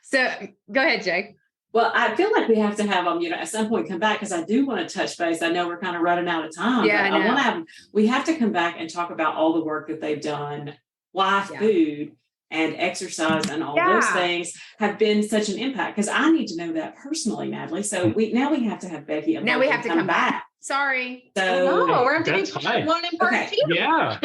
So go ahead, Jay. Well, I feel like we have to have them, at some point come back, because I do want to touch base. I know we're kind of running out of time. Yeah, but I want to have, we have to come back and talk about all the work that they've done, why food and exercise and all those things have been such an impact. Because I need to know that personally, Natalie. So we have to have Becky. Now we have to come back. Sorry. So no, we're going to do part one and part two. Yeah.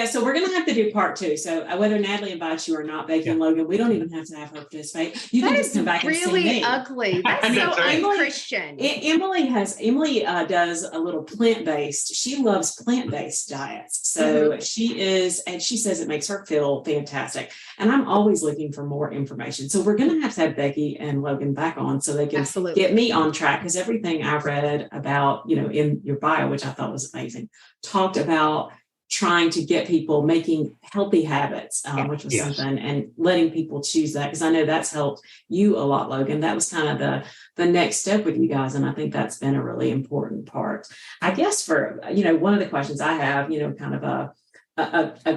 So we're going to have to do part two. So whether Natalie invites you or not, Becky and Logan, we don't even have to have her participate. You can just come back and see me. Really ugly. That's so unchristian. Emily does a little plant-based. She loves plant-based diets. So she is, and she says it makes her feel fantastic. And I'm always looking for more information. So we're going to have Becky and Logan back on so they can get me on track, because everything I read about, in your bio, which I thought was amazing, talked about trying to get people making healthy habits, which was something, and letting people choose that. Because I know that's helped you a lot, Logan. That was kind of the next step with you guys. And I think that's been a really important part. I guess for, one of the questions I have,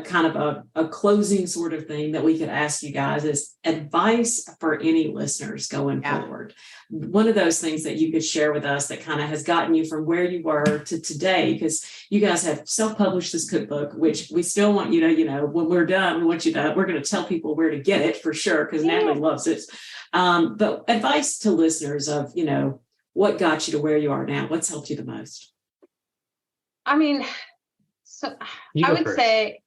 kind of a closing sort of thing that we could ask you guys is advice for any listeners going forward. One of those things that you could share with us that kind of has gotten you from where you were to today, because you guys have self-published this cookbook, which we still want you to, when we're done, we're going to tell people where to get it for sure, because Natalie loves it. But advice to listeners of, what got you to where you are now? What's helped you the most? I mean, so I would say,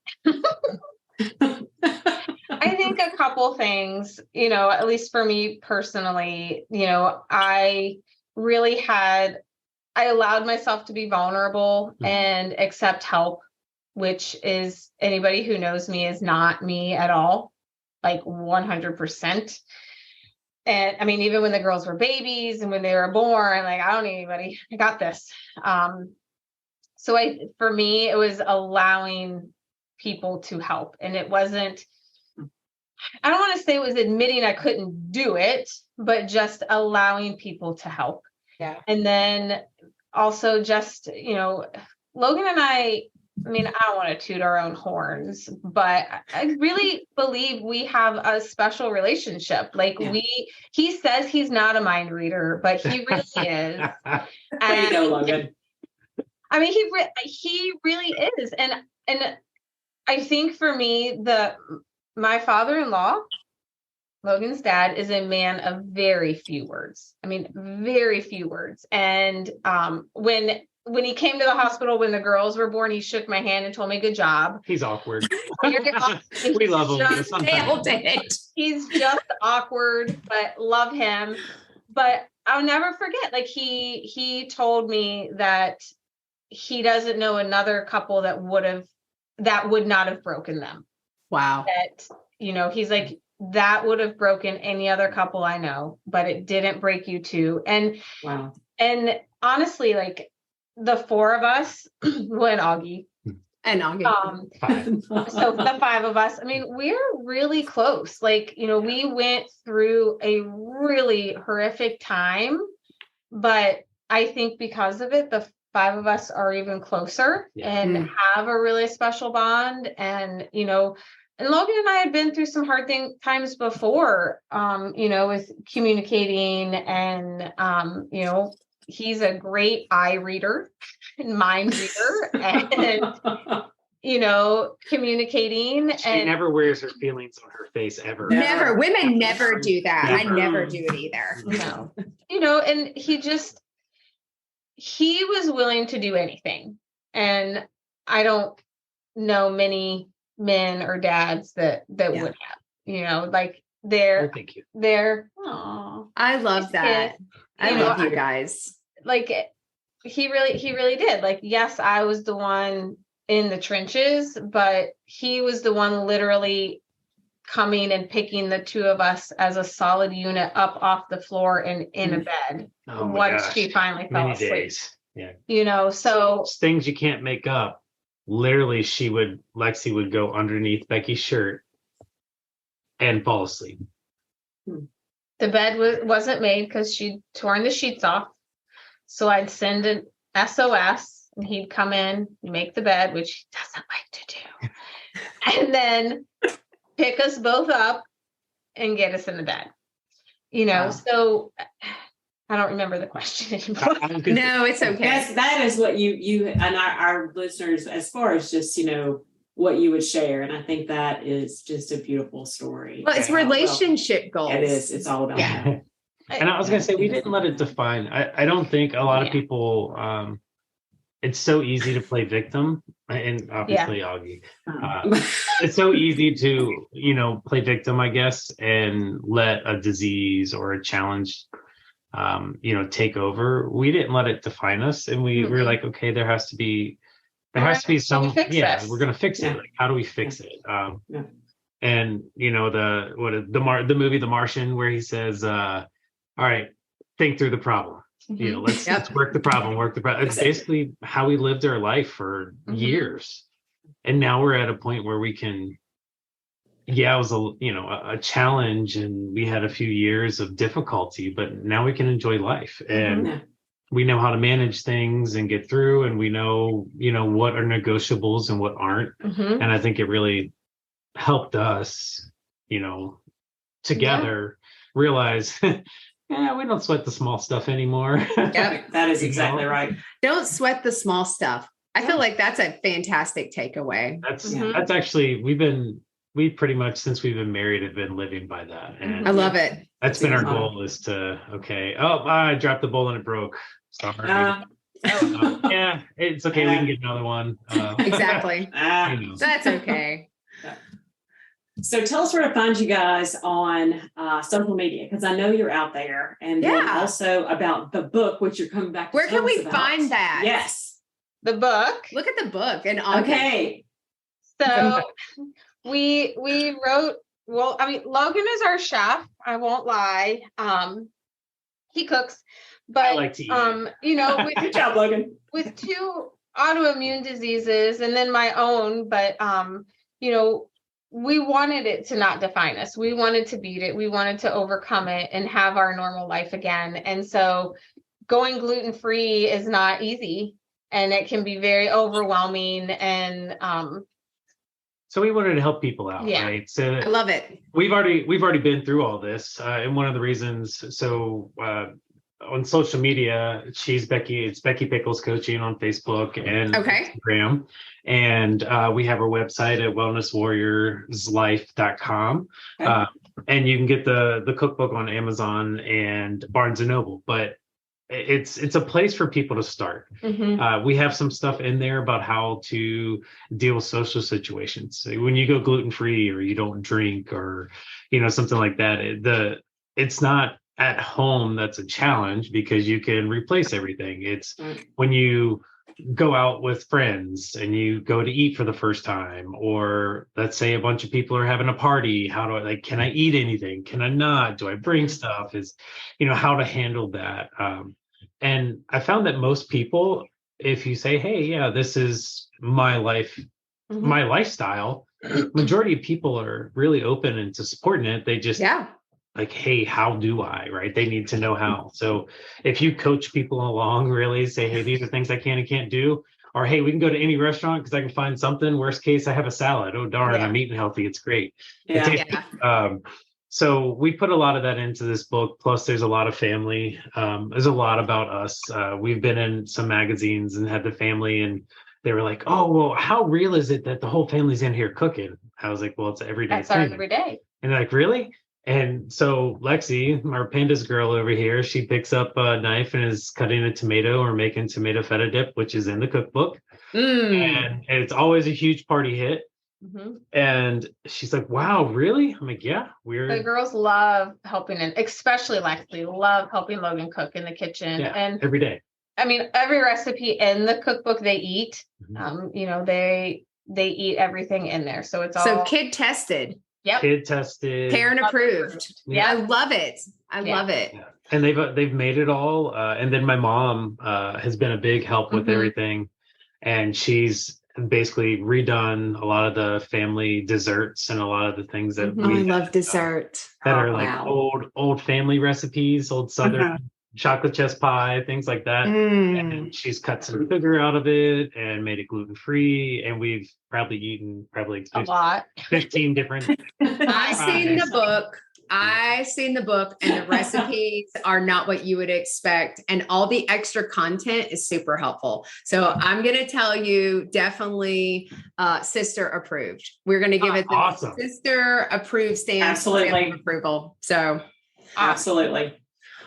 I think a couple things, at least for me personally, I allowed myself to be vulnerable and accept help, which is, anybody who knows me is not me at all, like 100%. And I mean, even when the girls were babies and when they were born, like, I don't need anybody, I got this. So for me, it was allowing people to help. And it wasn't, I don't want to say it was admitting I couldn't do it, but just allowing people to help. Yeah. And then also just, Logan and I mean, I don't want to toot our own horns, but I really believe we have a special relationship. Like he says he's not a mind reader, but he really is. Way to go, Logan. I mean, he really is. And I think for me, my father-in-law, Logan's dad, is a man of very few words. I mean, very few words. And when he came to the hospital, when the girls were born, he shook my hand and told me, good job. He's awkward. We love him. Nailed it. He's just awkward, but love him. But I'll never forget, like he told me that he doesn't know another couple that would not have broken them. Wow. That, he's like, that would have broken any other couple I know, but it didn't break you two. And wow. And honestly, like the four of us, Augie. And Augie. So the five of us, I mean, we're really close. Like, we went through a really horrific time, but I think because of it, the five of us are even closer and have a really special bond. And, and Logan and I had been through some hard times before, with communicating and, he's a great eye reader and mind reader and, communicating. She never wears her feelings on her face ever. Never. Women never do that. Never. I never do it either. No. And he was willing to do anything. And I don't know many men or dads that would have, like thank you. I love that. I love you guys. Like he really did. Like, yes, I was the one in the trenches, but he was the one literally coming and picking the two of us as a solid unit up off the floor and in a bed once she finally fell Many asleep. days. Yeah. So it's things you can't make up. Literally, Lexi would go underneath Becky's shirt and fall asleep. The bed wasn't made because she'd torn the sheets off. So I'd send an SOS and he'd come in, make the bed, which he doesn't like to do. And then pick us both up and get us in the bed. So I don't remember the question anymore. No, it's okay. That is what you and our listeners, as far as just, what you would share. And I think that is just a beautiful story. Well, it's relationship goals. It is. It's all about that. And I was going to say, we didn't let it define. I don't think a lot of people, it's so easy to play victim, and obviously Augie. It's so easy to, play victim, I guess, and let a disease or a challenge, take over. We didn't let it define us. And we were like, okay, there has to be some, we're going to fix it. Like, how do we fix it? And, the movie, The Martian, where he says, all right, think through the problem. Let's work the problem. It's basically how we lived our life for years. And now we're at a point where we can, it was a challenge, and we had a few years of difficulty, but now we can enjoy life, and we know how to manage things and get through, and we know, what are negotiables and what aren't. And I think it really helped us, together realize, we don't sweat the small stuff anymore. That is exactly right. Don't sweat the small stuff. I feel like that's a fantastic takeaway. That's actually, we pretty much, since we've been married, have been living by that. And I love it. That's been our goal, is to, I dropped the bowl and it broke. Sorry. It's okay. We can get another one. Exactly. That's okay. So tell us where to find you guys on social media, because I know you're out there, and then also about the book, which you're coming back to. Where can we find that? Yes. The book. Look at the book. And okay. So we wrote, Logan is our chef. I won't lie. He cooks, but I like to eat. Good job, Logan. With autoimmune diseases and then my own, but you know, we wanted it to not define us. We wanted to beat it. We wanted to overcome it and have our normal life again. And so going gluten-free is not easy, and it can be very overwhelming. And so we wanted to help people out, Yeah. right? So I love it. we've already been through all this, and one of the reasons. So on social media, it's Becky Pickels Coaching on Facebook and Okay. Instagram, and we have our website at wellnesswarriorslife.com. Okay. And you can get the cookbook on Amazon and Barnes and Noble, but it's a place for people to start. Mhm. We have some stuff in there about how to deal with social situations. So when you go gluten-free or you don't drink or, something like that, it's not at home that's a challenge because you can replace everything. It's when you go out with friends and you go to eat for the first time, or let's say a bunch of people are having a party. How do I, can I eat anything? Can I not? Do I bring stuff? How to handle that. And I found that most people, if you say, hey, yeah, this is my life, Mhm. my lifestyle, majority of people are really open into supporting it. They just like, hey, how do I, right? They need to know how. So if you coach people along, really say, hey, these are things I can and can't do, or, hey, we can go to any restaurant because I can find something. Worst case, I have a salad. Oh, darn, Yeah. I'm eating healthy. It's great. Yeah. So we put a lot of that into this book. Plus, there's a lot of family. There's a lot about us. We've been in some magazines and had the family, and they were like, oh, well, how real is it that the whole family's in here cooking? I was like, well, it's everyday That's our thing. every day. And they're like, really? And so Lexi, our PANDAS girl over here, she picks up a knife and is cutting a tomato or making tomato feta dip, which is in the cookbook. And it's always a huge party hit. Mhm. And she's like, wow, really? I'm like, yeah, The girls love helping, and especially Lexi love helping Logan cook in the kitchen. yeah, And every day. I mean, every recipe in the cookbook they eat. Mhm. They eat everything in there, so it's all So kid tested, Yep. Kid tested. parent approved. Yeah. I love it. I love it. Yeah. And they've made it all. And then my mom has been a big help with Mhm. everything. And she's basically redone a lot of the family desserts and a lot of the things that Mhm. Oh, I we love dessert. that are Oh, like wow. old family recipes, old Southern chocolate chess pie, things like that. And then she's cut some sugar out of it and made it gluten-free. And we've probably eaten A lot. 15 different. I've seen the book. And the recipes are not what you would expect. And all the extra content is super helpful. So I'm going to tell you, definitely sister approved. We're going to give it the Awesome. sister approved stamp. Absolutely. Stamp of approval. So Absolutely.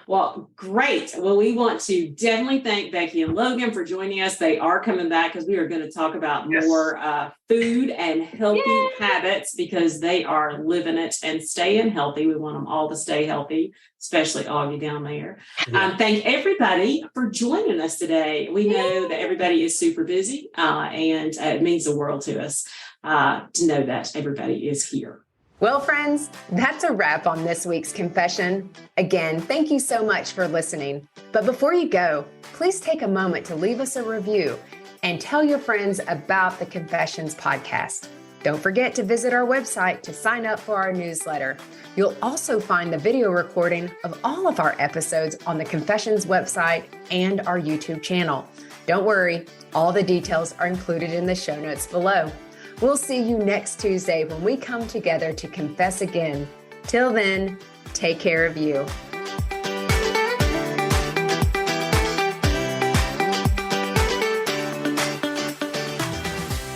Well, great. Well, we want to definitely thank Becky and Logan for joining us. They are coming back because we are going to talk about more food and healthy habits because they are living it and staying healthy. We want them all to stay healthy, especially Augie down there. Yeah. Thank everybody for joining us today. We know that everybody is super busy and it means the world to us to know that everybody is here. well, friends, that's a wrap on this week's confession. Again, thank you so much for listening. But before you go, please take a moment to leave us a review and tell your friends about the Confessions podcast. Don't forget to visit our website to sign up for our newsletter. You'll also find the video recording of all of our episodes on the Confessions website and our YouTube channel. Don't worry, all the details are included in the show notes below. We'll see you next Tuesday when we come together to confess again. Till then, take care of you.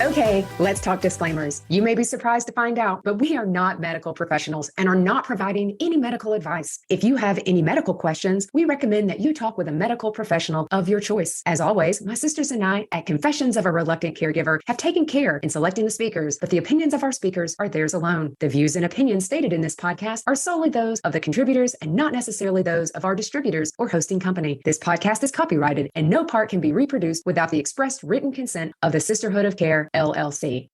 Okay, let's talk disclaimers. You may be surprised to find out, but we are not medical professionals and are not providing any medical advice. If you have any medical questions, we recommend that you talk with a medical professional of your choice. As always, my sisters and I at Confessions of a Reluctant Caregiver have taken care in selecting the speakers, but the opinions of our speakers are theirs alone. The views and opinions stated in this podcast are solely those of the contributors and not necessarily those of our distributors or hosting company. This podcast is copyrighted and no part can be reproduced without the expressed written consent of the Sisterhood of Care, LLC.